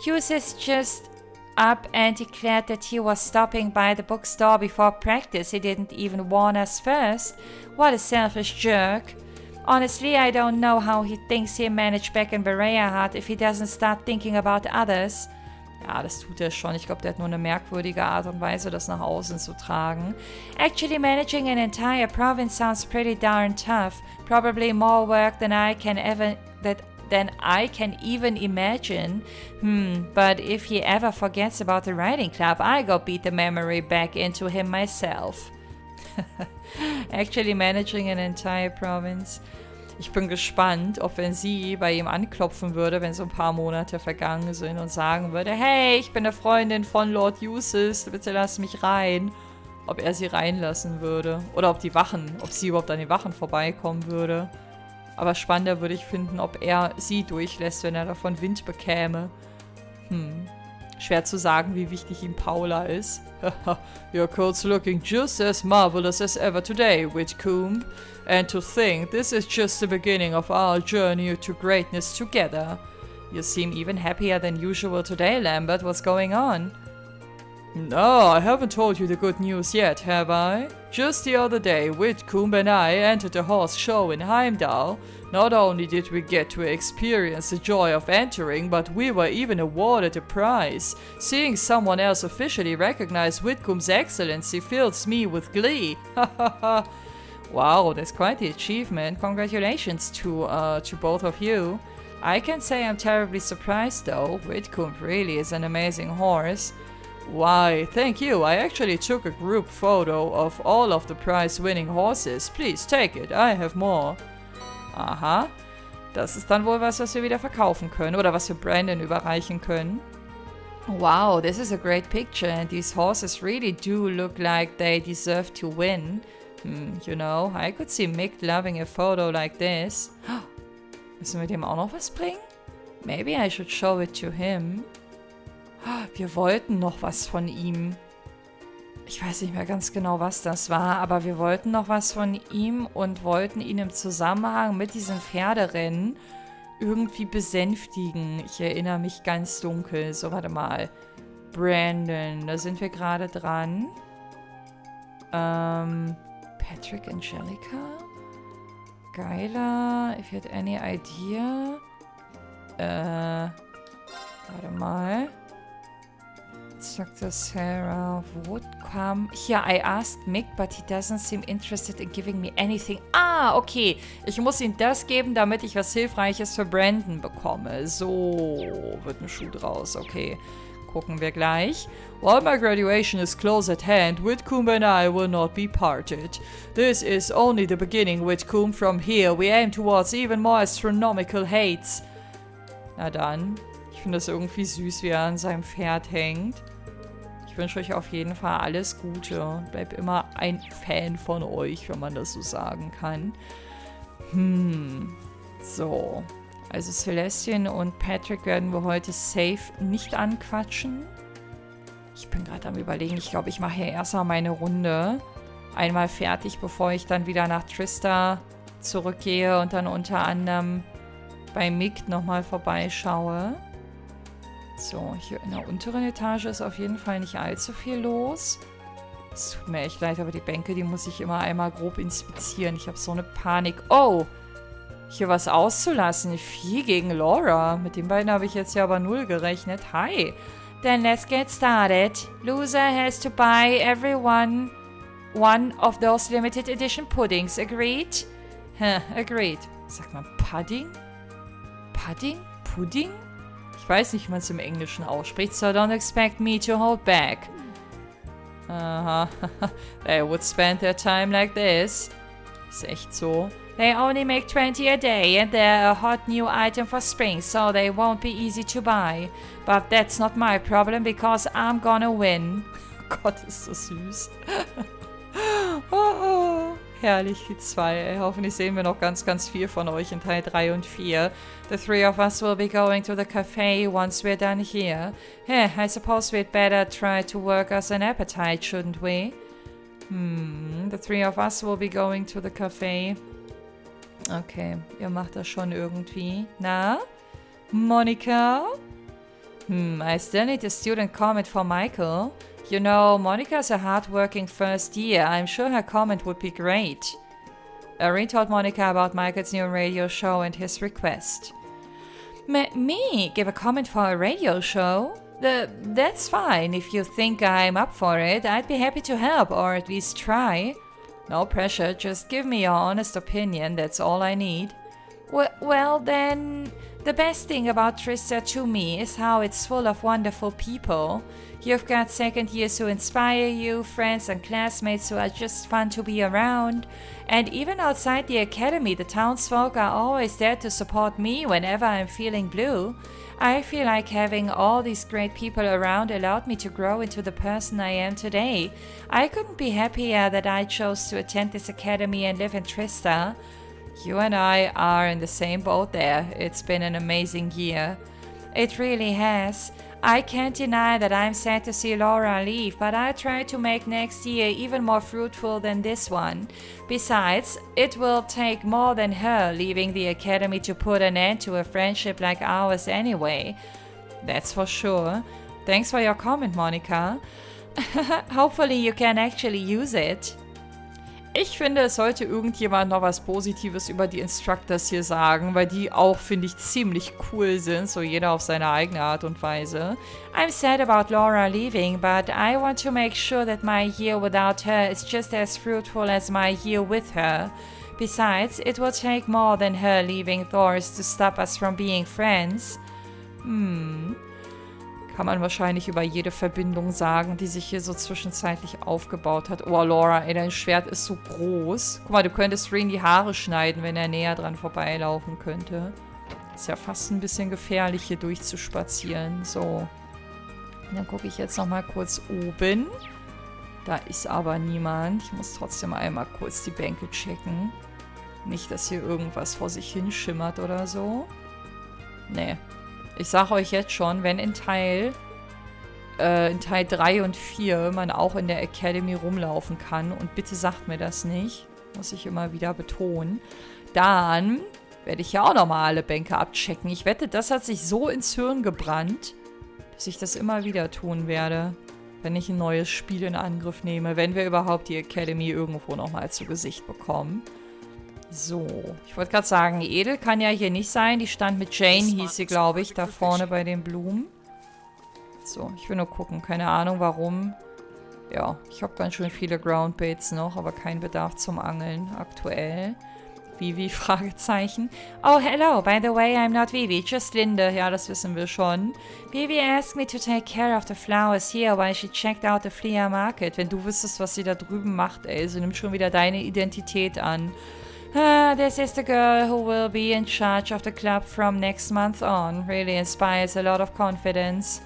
Hughes is just up and declared that he was stopping by the bookstore before practice. He didn't even warn us first. What a selfish jerk. Honestly, I don't know how he thinks he'll manage back in Berea Hut if he doesn't start thinking about others. Ja, das tut er schon. Ich glaube, der hat nur eine merkwürdige Art und Weise, das nach außen zu tragen. Actually managing an entire province sounds pretty darn tough. Probably more work than I can even imagine. But if he ever forgets about the writing club, I go beat the memory back into him myself. Actually managing an entire province. Ich bin gespannt, ob wenn sie bei ihm anklopfen würde, wenn so ein paar Monate vergangen sind und sagen würde, hey, ich bin eine Freundin von Lord Eustace, bitte lass mich rein. Ob er sie reinlassen würde. Oder ob sie überhaupt an die Wachen vorbeikommen würde. Aber spannender würde ich finden, ob er sie durchlässt, wenn er davon Wind bekäme. Schwer zu sagen, wie wichtig ihm Paula ist. Your coat's looking just as marvelous as ever today, Whitcomb. And to think this is just the beginning of our journey to greatness together. You seem even happier than usual today, Lambert. What's going on? No, I haven't told you the good news yet, have I? Just the other day, Whitcomb and I entered the horse show in Heimdall. Not only did we get to experience the joy of entering, but we were even awarded a prize. Seeing someone else officially recognize Whitcomb's excellency fills me with glee. Wow, that's quite the achievement. Congratulations to both of you. I can't say I'm terribly surprised though. Whitcomb really is an amazing horse. Why, thank you. I actually took a group photo of all of the prize-winning horses. Please take it. I have more. Aha. Das ist dann wohl was wir wieder verkaufen können oder was wir Brandon überreichen können. Wow, this is a great picture and these horses really do look like they deserve to win. You know, I could see Mick loving a photo like this. Müssen wir dem auch noch was bringen? Maybe I should show it to him. Wir wollten noch was von ihm. Ich weiß nicht mehr ganz genau, was das war, aber wir wollten noch was von ihm und wollten ihn im Zusammenhang mit diesem Pferderennen irgendwie besänftigen. Ich erinnere mich ganz dunkel. So, warte mal. Brandon, da sind wir gerade dran. Patrick Angelica? Geiler. If you had any idea. Warte mal. Dr. Sarah Wood kam. Hier, I asked Mick, but he doesn't seem interested in giving me anything. Ah, okay. Ich muss ihm das geben, damit ich was Hilfreiches für Brandon bekomme. So, wird ein Schuh draus. Okay, gucken wir gleich. While my graduation is close at hand, Whitcomb and I will not be parted. This is only the beginning, Whitcomb. From here, we aim towards even more astronomical heights. Na dann. Ich finde das irgendwie süß, wie er an seinem Pferd hängt. Ich wünsche euch auf jeden Fall alles Gute. Bleib immer ein Fan von euch, wenn man das so sagen kann. So. Also Celestine und Patrick werden wir heute safe nicht anquatschen. Ich bin gerade am Überlegen. Ich glaube, ich mache hier erstmal meine Runde. Einmal fertig, bevor ich dann wieder nach Trista zurückgehe und dann unter anderem bei Mick nochmal vorbeischaue. So, hier in der unteren Etage ist auf jeden Fall nicht allzu viel los. Es tut mir echt leid, aber die Bänke, die muss ich immer einmal grob inspizieren. Ich habe so eine Panik. Oh, hier was auszulassen. 4 gegen Laura. Mit den beiden habe ich jetzt ja aber 0 gerechnet. Hi. Then let's get started. Loser has to buy everyone one of those limited edition puddings. Agreed? Agreed. Sagt man Pudding? Pudding? Pudding? Ich weiß nicht, wie man es im Englischen ausspricht, so don't expect me to hold back. They would spend their time like this. Ist echt so. They only make 20 a day and they're a hot new item for spring, so they won't be easy to buy. But that's not my problem because I'm gonna win. Oh Gott, ist das süß. Herrlich, die 2. Ey. Hoffentlich sehen wir noch ganz, ganz viel von euch in Teil 3 und 4. The 3 of us will be going to the cafe once we're done here. I suppose we'd better try to work us an appetite, shouldn't we? The 3 of us will be going to the cafe. Okay, ihr macht das schon irgendwie. Na? Monika? I still need a student comment for Michael. You know, Monica's a hard-working first year. I'm sure her comment would be great. Irene told Monica about Michael's new radio show and his request. Me? Give a comment for a radio show? That's fine. If you think I'm up for it, I'd be happy to help, or at least try. No pressure, just give me your honest opinion, that's all I need. Well then, the best thing about Trista to me is how it's full of wonderful people. You've got second years who inspire you, friends and classmates who are just fun to be around. And even outside the academy, the townsfolk are always there to support me whenever I'm feeling blue. I feel like having all these great people around allowed me to grow into the person I am today. I couldn't be happier that I chose to attend this academy and live in Trista. You and I are in the same boat there. It's been an amazing year. It really has. I can't deny that I'm sad to see Laura leave, but I try to make next year even more fruitful than this one. Besides, it will take more than her leaving the academy to put an end to a friendship like ours anyway. That's for sure. Thanks for your comment, Monika. Hopefully you can actually use it. Ich finde, es sollte irgendjemand noch was Positives über die Instructors hier sagen, weil die auch, finde ich, ziemlich cool sind, so jeder auf seine eigene Art und Weise. I'm sad about Laura leaving, but I want to make sure that my year without her is just as fruitful as my year with her. Besides, it will take more than her leaving Thors to stop us from being friends. Kann man wahrscheinlich über jede Verbindung sagen, die sich hier so zwischenzeitlich aufgebaut hat. Oh, Laura, ey, dein Schwert ist so groß. Guck mal, du könntest Rin die Haare schneiden, wenn er näher dran vorbeilaufen könnte. Ist ja fast ein bisschen gefährlich, hier durchzuspazieren. So. Dann gucke ich jetzt nochmal kurz oben. Da ist aber niemand. Ich muss trotzdem einmal kurz die Bänke checken. Nicht, dass hier irgendwas vor sich hinschimmert oder so. Nee. Ich sag euch jetzt schon, wenn in Teil 3 und 4 man auch in der Academy rumlaufen kann, und bitte sagt mir das nicht, muss ich immer wieder betonen, dann werde ich ja auch nochmal alle Bänke abchecken. Ich wette, das hat sich so ins Hirn gebrannt, dass ich das immer wieder tun werde, wenn ich ein neues Spiel in Angriff nehme, wenn wir überhaupt die Academy irgendwo nochmal zu Gesicht bekommen. So, ich wollte gerade sagen, Edel kann ja hier nicht sein. Die stand mit Jane, hieß sie, glaube ich, da vorne bei den Blumen. So, ich will nur gucken. Keine Ahnung, warum. Ja, ich habe ganz schön viele Groundbaits noch, aber kein Bedarf zum Angeln aktuell. Vivi, Fragezeichen. Oh, hello, by the way, I'm not Vivi, just Linde. Ja, das wissen wir schon. Vivi asked me to take care of the flowers here while she checked out the flea market. Wenn du wüsstest, was sie da drüben macht, ey. Sie nimmt schon wieder deine Identität an. This is the girl who will be in charge of the club from next month on. Really inspires a lot of confidence.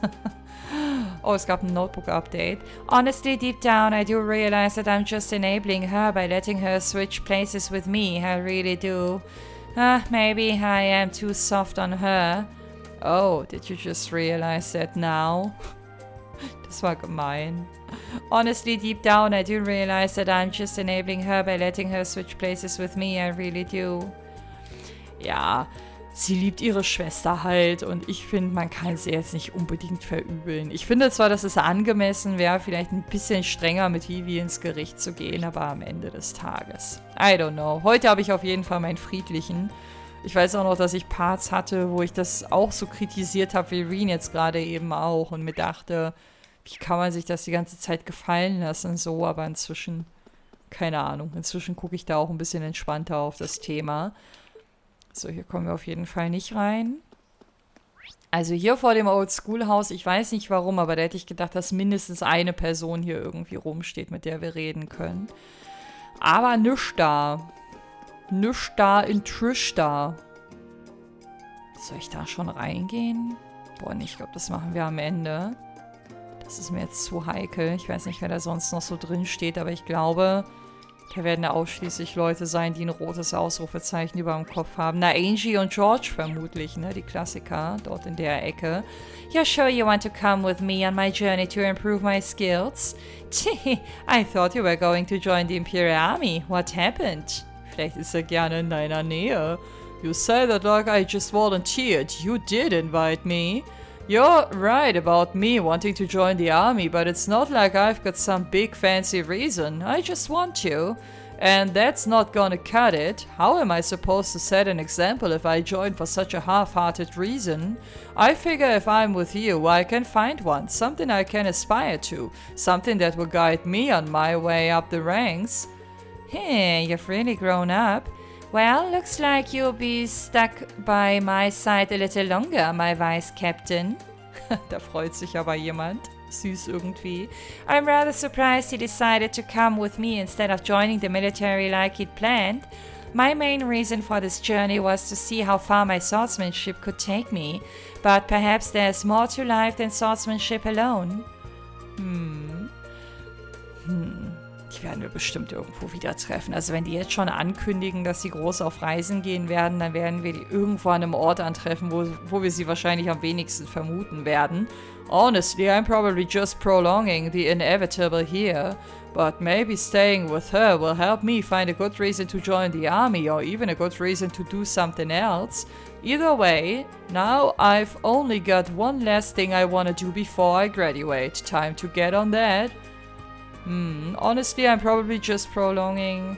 Oh, es gab ein Notebook-Update. Honestly, deep down, I do realize that I'm just enabling her by letting her switch places with me. I really do. Maybe I am too soft on her. Oh, did you just realize that now? Das war gemein. Honestly, deep down, I do realize that I'm just enabling her by letting her switch places with me. I really do. Ja, sie liebt ihre Schwester halt und ich finde, man kann sie jetzt nicht unbedingt verübeln. Ich finde zwar, dass es angemessen wäre, vielleicht ein bisschen strenger mit Vivi ins Gericht zu gehen, aber am Ende des Tages. I don't know. Heute habe ich auf jeden Fall meinen friedlichen. Ich weiß auch noch, dass ich Parts hatte, wo ich das auch so kritisiert habe, wie Rin jetzt gerade eben auch und mir dachte, wie kann man sich das die ganze Zeit gefallen lassen, so, aber inzwischen, keine Ahnung, inzwischen gucke ich da auch ein bisschen entspannter auf das Thema. So, hier kommen wir auf jeden Fall nicht rein. Also hier vor dem Oldschool-Haus, ich weiß nicht warum, aber da hätte ich gedacht, dass mindestens eine Person hier irgendwie rumsteht, mit der wir reden können. Aber nichts da. Nichts da in Trish da. Soll ich da schon reingehen? Boah, nee, ich glaube, das machen wir am Ende. Das ist mir jetzt zu heikel. Ich weiß nicht, wer da sonst noch so drin steht, aber ich glaube, da werden ausschließlich Leute sein, die ein rotes Ausrufezeichen über dem Kopf haben. Na, Angie und George vermutlich, ne? Die Klassiker dort in der Ecke. You're sure you want to come with me on my journey to improve my skills? I thought you were going to join the Imperial Army. What happened? Vielleicht ist er gerne in deiner Nähe. You say that like I just volunteered. You did invite me. You're right about me wanting to join the army, but it's not like I've got some big fancy reason. I just want to. And that's not gonna cut it. How am I supposed to set an example if I join for such a half-hearted reason? I figure if I'm with you, I can find one, something I can aspire to, something that will guide me on my way up the ranks. Hey, you've really grown up. Well, looks like you'll be stuck by my side a little longer, my vice captain. Da freut sich aber jemand. Süß irgendwie. I'm rather surprised he decided to come with me instead of joining the military like he'd planned. My main reason for this journey was to see how far my swordsmanship could take me, but perhaps there's more to life than swordsmanship alone. Die werden wir bestimmt irgendwo wieder treffen. Also wenn die jetzt schon ankündigen, dass sie groß auf Reisen gehen werden, dann werden wir die irgendwo an einem Ort antreffen, wo wir sie wahrscheinlich am wenigsten vermuten werden. Honestly, I'm probably just prolonging the inevitable here, but maybe staying with her will help me find a good reason to join the army or even a good reason to do something else. Either way, now I've only got one last thing I want to do before I graduate. Time to get on that. Honestly, I'm probably just prolonging.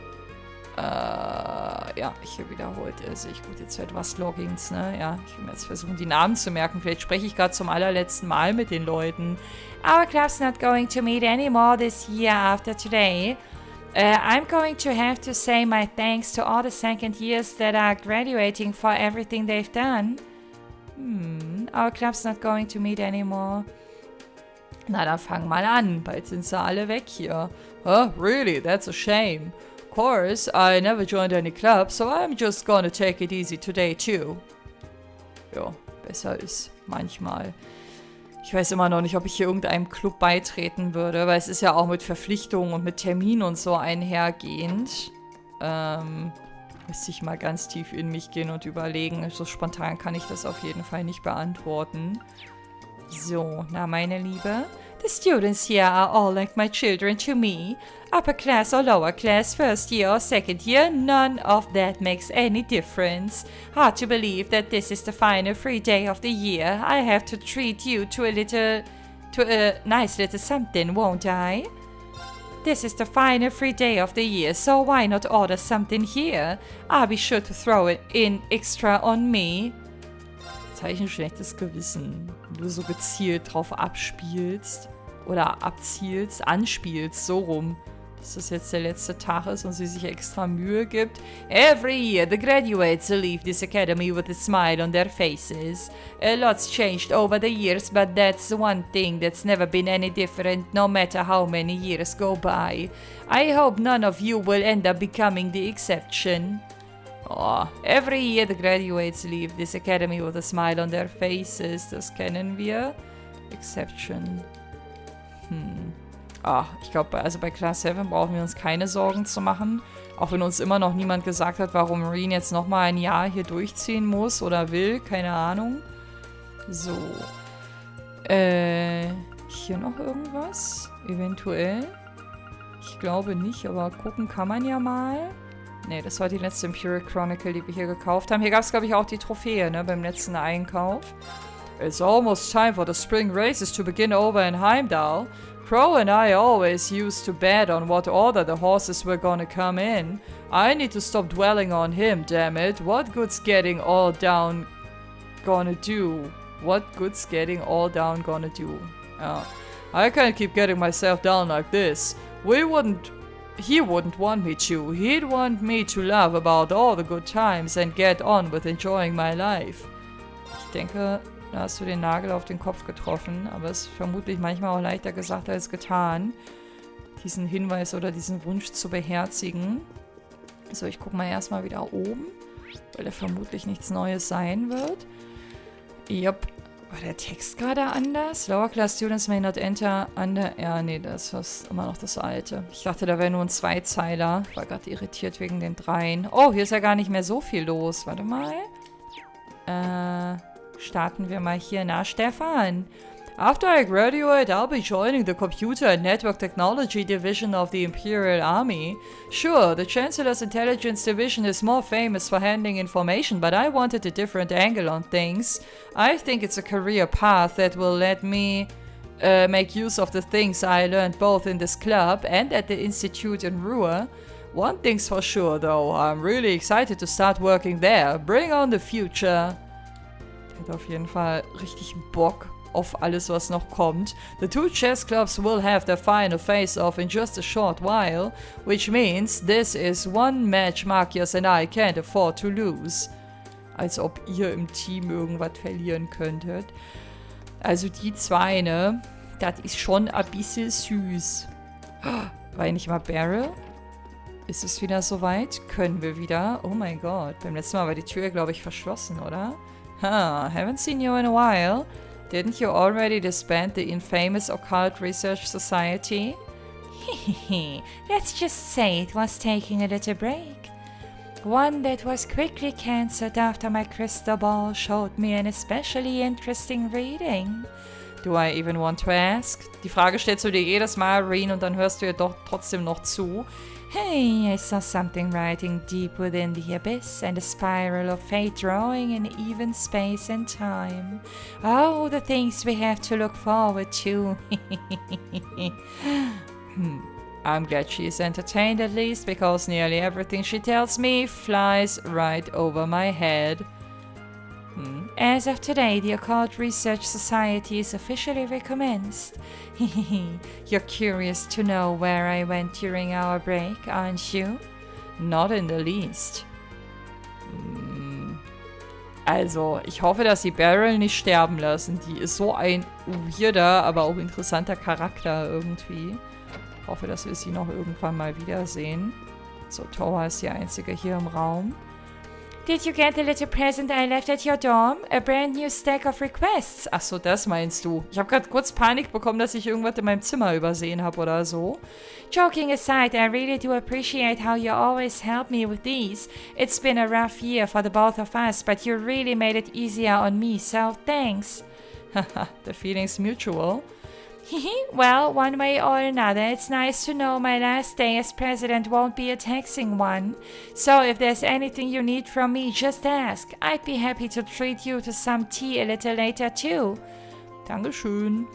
Ja, hier wiederholt sehe ich gut jetzt etwas Logins, ne? Ja, ich will mir jetzt versuchen, die Namen zu merken. Vielleicht spreche ich gerade zum allerletzten Mal mit den Leuten. Our club's not going to meet anymore this year after today. I'm going to have to say my thanks to all the second years that are graduating for everything they've done. Our club's not going to meet anymore. Na, dann fang mal an. Bald sind sie alle weg hier. Oh, really? That's a shame. Of course, I never joined any club, so I'm just gonna take it easy today too. Ja, besser ist manchmal. Ich weiß immer noch nicht, ob ich hier irgendeinem Club beitreten würde, weil es ist ja auch mit Verpflichtungen und mit Terminen und so einhergehend. Müsste ich mal ganz tief in mich gehen und überlegen. So spontan kann ich das auf jeden Fall nicht beantworten. So, na meine Liebe. The students here are all like my children to me. Upper class or lower class, first year or second year, none of that makes any difference. Hard to believe that this is the final free day of the year. I have to treat you to a nice little something, won't I? This is the final free day of the year, so why not order something here? I'll be sure to throw it in extra on me. Zeichen schlechtes Gewissen. Wenn du so gezielt drauf abspielst oder abzielst, anspielst, so rum, dass das jetzt der letzte Tag ist und sie sich extra Mühe gibt. Every year the graduates leave this academy with a smile on their faces. A lot's changed over the years, but that's one thing that's never been any different, no matter how many years go by. I hope none of you will end up becoming the exception. Oh, every year the graduates leave this academy with a smile on their faces. Das kennen wir. Exception. Ich glaube, also bei Class 7 brauchen wir uns keine Sorgen zu machen. Auch wenn uns immer noch niemand gesagt hat, warum Marine jetzt nochmal ein Jahr hier durchziehen muss oder will. Keine Ahnung. So. Hier noch irgendwas? Eventuell? Ich glaube nicht, aber gucken kann man ja mal. Ne, das war die letzte Imperial Chronicle, die wir hier gekauft haben. Hier gab es, glaube ich, auch die Trophäe, ne, beim letzten Einkauf. It's almost time for the spring races to begin over in Heimdall. Crow and I always used to bet on what order the horses were gonna come in. I need to stop dwelling on him, damn it. What good's getting all down gonna do? What good's getting all down gonna do? I can't keep getting myself down like this. He wouldn't want me to. He'd want me to laugh about all the good times and get on with enjoying my life. Ich denke, da hast du den Nagel auf den Kopf getroffen, aber es ist vermutlich manchmal auch leichter gesagt als getan, diesen Hinweis oder diesen Wunsch zu beherzigen. So, ich gucke mal erstmal wieder oben, weil da vermutlich nichts Neues sein wird. Jupp. War der Text gerade anders? Lower class students may not enter under... Ja, nee, das ist immer noch das alte. Ich dachte, da wäre nur ein Zweizeiler. War gerade irritiert wegen den 3. Oh, hier ist ja gar nicht mehr so viel los. Warte mal. Starten wir mal hier. Na, Stefan. After I graduate, I'll be joining the Computer and Network Technology Division of the Imperial Army. Sure, the Chancellor's Intelligence Division is more famous for handling information, but I wanted a different angle on things. I think it's a career path that will let me make use of the things I learned both in this club and at the Institute in Ruhr. One thing's for sure, though. I'm really excited to start working there. Bring on the future. Hat auf jeden Fall richtig Bock auf alles, was noch kommt. The two chess clubs will have their final face-off in just a short while, which means this is one match Marcus and I can't afford to lose. Als ob ihr im Team irgendwas verlieren könntet. Also die zwei, ne? Das ist schon ein bisschen süß. War nicht mal Barrel? Ist es wieder soweit? Können wir wieder? Oh mein Gott. Beim letzten Mal war die Tür, glaube ich, verschlossen, oder? Haven't seen you in a while. Didn't you already disband the infamous Occult Research Society? Let's just say it was taking a little break. One that was quickly cancelled after my crystal ball showed me an especially interesting reading. Do I even want to ask? Die Frage stellst du dir jedes Mal, Reen, und dann hörst du ihr doch trotzdem noch zu. Hey, I saw something writing deep within the abyss and a spiral of fate drawing in even space and time. Oh, the things we have to look forward to. I'm glad she is entertained at least, because nearly everything she tells me flies right over my head. As of today, the Occult Research Society is officially recommenced. You're curious to know where I went during our break, aren't you? Not in the least. Also, ich hoffe, dass sie Beryl nicht sterben lassen. Die ist so ein weirder, aber auch interessanter Charakter irgendwie. Ich hoffe, dass wir sie noch irgendwann mal wiedersehen. So, Toa ist die einzige hier im Raum. Did you get the little present I left at your dorm? A brand new stack of requests. Ach so, das meinst du. Ich habe gerade kurz Panik bekommen, dass ich irgendwas in meinem Zimmer übersehen habe oder so. Joking aside, I really do appreciate how you always help me with these. It's been a rough year for the both of us, but you really made it easier on me, so thanks. Haha, the feeling's mutual. Well, one way or another, it's nice to know my last day as president won't be a taxing one. So if there's anything you need from me, just ask. I'd be happy to treat you to some tea a little later too. Dankeschön.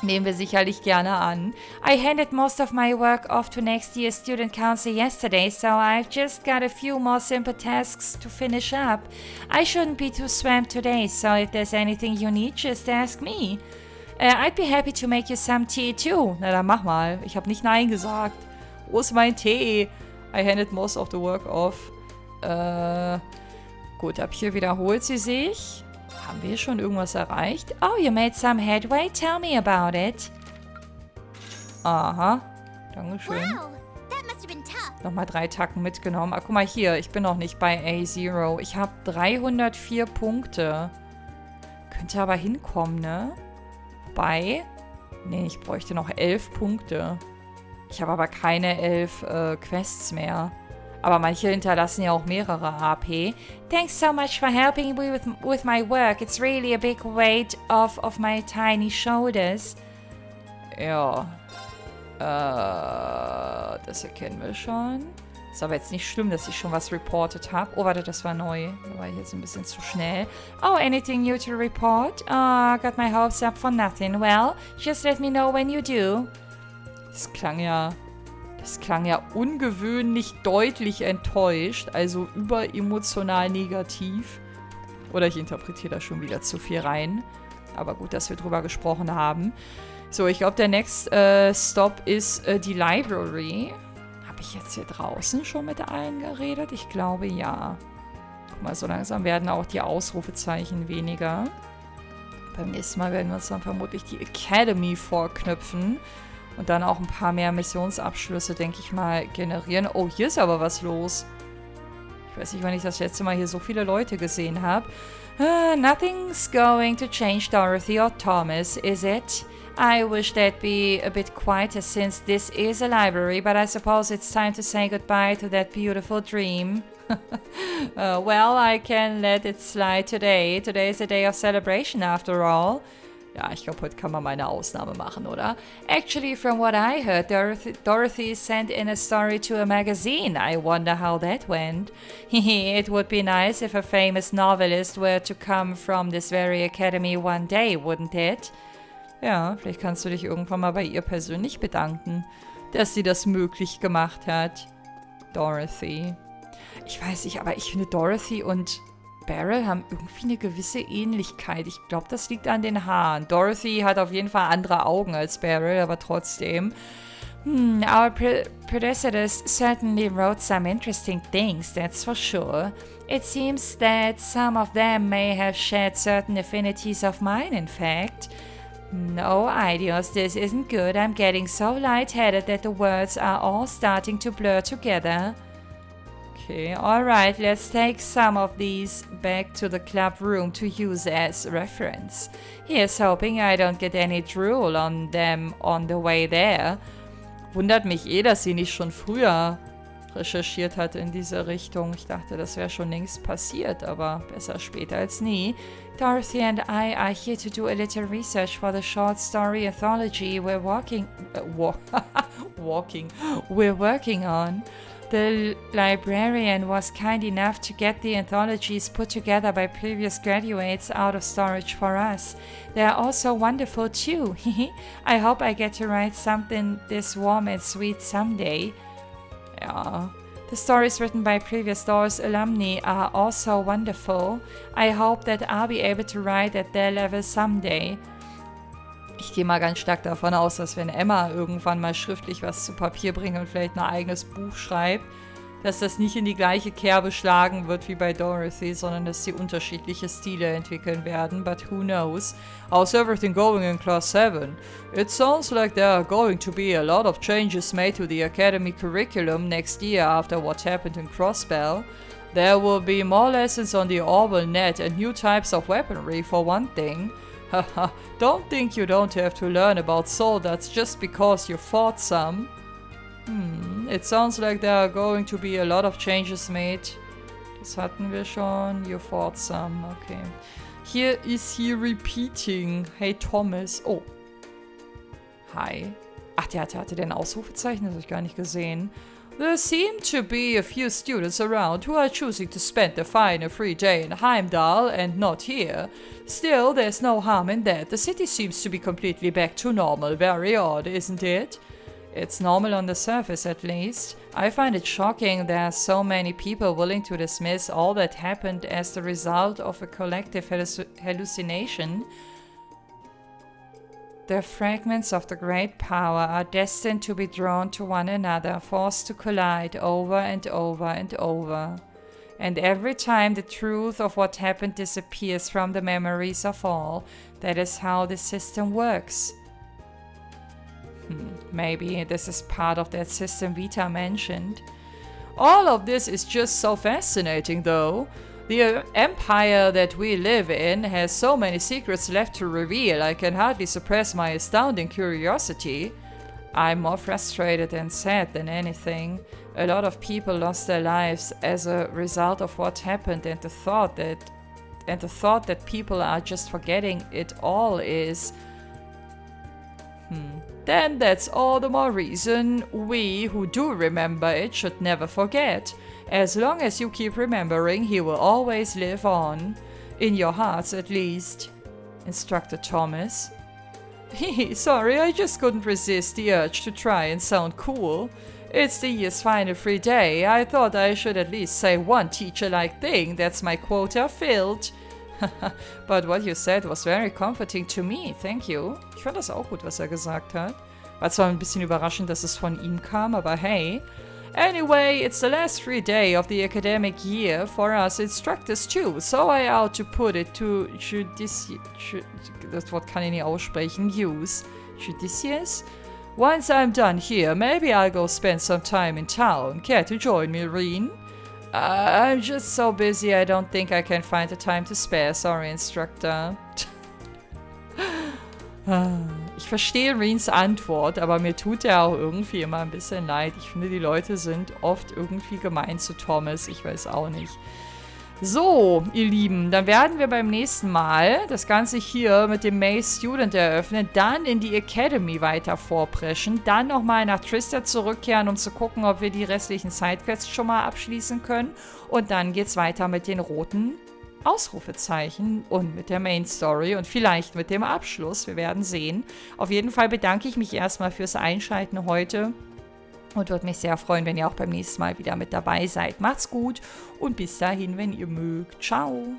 Nehmen wir sicherlich gerne an. I handed most of my work off to next year's student council yesterday, so I've just got a few more simple tasks to finish up. I shouldn't be too swamped today, so if there's anything you need, just ask me. I'd be happy to make you some tea too. Na dann mach mal. Ich habe nicht Nein gesagt. Wo ist mein Tee? I handed most of the work off. Gut, ab hier wiederholt sie sich. Haben wir schon irgendwas erreicht? Oh, you made some headway? Tell me about it. Aha. Dankeschön. Wow, that must have been tough. Nochmal 3 Tacken mitgenommen. Ah, guck mal hier. Ich bin noch nicht bei A0. Ich habe 304 Punkte. Könnte aber hinkommen, ne? Bei. Nee, ich bräuchte noch 11 Punkte. Ich habe aber keine 11 Quests mehr. Aber manche hinterlassen ja auch mehrere AP. Thanks so much for helping me with my work. It's really a big weight off of my tiny shoulders. Ja. Das erkennen wir schon. Ist aber jetzt nicht schlimm, dass ich schon was reportet habe. Oh, warte, das war neu. Da war ich jetzt ein bisschen zu schnell. Oh, anything new to report? Got my hopes up for nothing. Well, just let me know when you do. Das klang ja ungewöhnlich deutlich enttäuscht. Also überemotional negativ. Oder ich interpretiere da schon wieder zu viel rein. Aber gut, dass wir drüber gesprochen haben. So, ich glaube, der next Stop ist die Library. Habe ich jetzt hier draußen schon mit allen geredet? Ich glaube, ja. Guck mal, so langsam werden auch die Ausrufezeichen weniger. Beim nächsten Mal werden wir uns dann vermutlich die Academy vorknüpfen. Und dann auch ein paar mehr Missionsabschlüsse, denke ich mal, generieren. Oh, hier ist aber was los. Ich weiß nicht, wann ich das letzte Mal hier so viele Leute gesehen habe. Nothing's going to change Dorothy or Thomas, is it? I wish that'd be a bit quieter since this is a library, but I suppose it's time to say goodbye to that beautiful dream. Well, I can let it slide today. Today is a day of celebration after all. Ja, ich glaube, heute kann man mal eine Ausnahme machen, oder? Actually, from what I heard, Dorothy sent in a story to a magazine. I wonder how that went. It would be nice if a famous novelist were to come from this very academy one day, wouldn't it? Ja, vielleicht kannst du dich irgendwann mal bei ihr persönlich bedanken, dass sie das möglich gemacht hat. Dorothy. Ich weiß nicht, aber ich finde Dorothy und Beryl haben irgendwie eine gewisse Ähnlichkeit. Ich glaube, das liegt an den Haaren. Dorothy hat auf jeden Fall andere Augen als Beryl, aber trotzdem. Our predecessors certainly wrote some interesting things, that's for sure. It seems that some of them may have shared certain affinities of mine, in fact. No, Idios, this isn't good. I'm getting so lightheaded that the words are all starting to blur together. Okay, alright, let's take some of these back to the club room to use as reference. Here's hoping I don't get any drool on them on the way there. Wundert mich dass sie nicht schon früher recherchiert hat in diese Richtung. Ich dachte, das wäre schon längst passiert, aber besser später als nie. Dorothy and I are here to do a little research for the short story anthology we're working on. The librarian was kind enough to get the anthologies put together by previous graduates out of storage for us. They're also wonderful too. I hope I get to write something this warm and sweet someday. Ja. The stories written by previous Doors alumni are also wonderful. I hope that I'll be able to write at their level someday. Ich gehe mal ganz stark davon aus, dass wenn Emma irgendwann mal schriftlich was zu Papier bringt und vielleicht ein eigenes Buch schreibt, dass das nicht in die gleiche Kerbe schlagen wird wie bei Dorothy, sondern dass sie unterschiedliche Stile entwickeln werden. But who knows? How's everything going in Class 7? It sounds like there are going to be a lot of changes made to the academy curriculum next year after what happened in Crossbell. There will be more lessons on the orbital net and new types of weaponry for one thing. Haha, don't think you don't have to learn about soldiers just because you fought some. It sounds like there are going to be a lot of changes made. Das hatten wir schon. You fought some, okay. Here is he repeating. Hey Thomas. Oh. Hi. Ach, der hatte den Ausrufezeichen, das habe ich gar nicht gesehen. There seem to be a few students around who are choosing to spend their final free day in Heimdall and not here. Still, there's no harm in that. The city seems to be completely back to normal. Very odd, isn't it? It's normal on the surface, at least. I find it shocking there are so many people willing to dismiss all that happened as the result of a collective hallucination. The fragments of the great power are destined to be drawn to one another, forced to collide over and over and over. And every time the truth of what happened disappears from the memories of all, that is how the system works. Maybe this is part of that system Vita mentioned. All of this is just so fascinating, though. The empire that we live in has so many secrets left to reveal, I can hardly suppress my astounding curiosity. I'm more frustrated and sad than anything. A lot of people lost their lives as a result of what happened, and the thought that people are just forgetting it all is... Then that's all the more reason we who do remember it should never forget. As long as you keep remembering, he will always live on. In your hearts, at least. Instructor Thomas. Sorry, I just couldn't resist the urge to try and sound cool. It's the year's final free day. I thought I should at least say one teacher-like thing. That's my quota filled. But what you said was very comforting to me. Thank you. Ich fand das auch gut, was gesagt hat. War zwar ein bisschen überraschend, dass es von ihm kam, aber hey. Anyway, it's the last free day of the academic year for us instructors too, so I ought to put it to das Wort kann ich nicht aussprechen, judicious? Once I'm done here, maybe I'll go spend some time in town. Care to join me, Reen? I'm just so busy I don't think I can find the time to spare. Sorry, Instructor. Ich verstehe Reens Antwort, aber mir tut er auch irgendwie immer ein bisschen leid. Ich finde, die Leute sind oft irgendwie gemein zu Thomas. Ich weiß auch nicht. So, ihr Lieben, dann werden wir beim nächsten Mal das Ganze hier mit dem May Student eröffnen, dann in die Academy weiter vorpreschen, dann nochmal nach Trista zurückkehren, um zu gucken, ob wir die restlichen Sidequests schon mal abschließen können. Und dann geht's weiter mit den roten Ausrufezeichen und mit der Main Story und vielleicht mit dem Abschluss. Wir werden sehen. Auf jeden Fall bedanke ich mich erstmal fürs Einschalten heute. Und würde mich sehr freuen, wenn ihr auch beim nächsten Mal wieder mit dabei seid. Macht's gut und bis dahin, wenn ihr mögt. Ciao!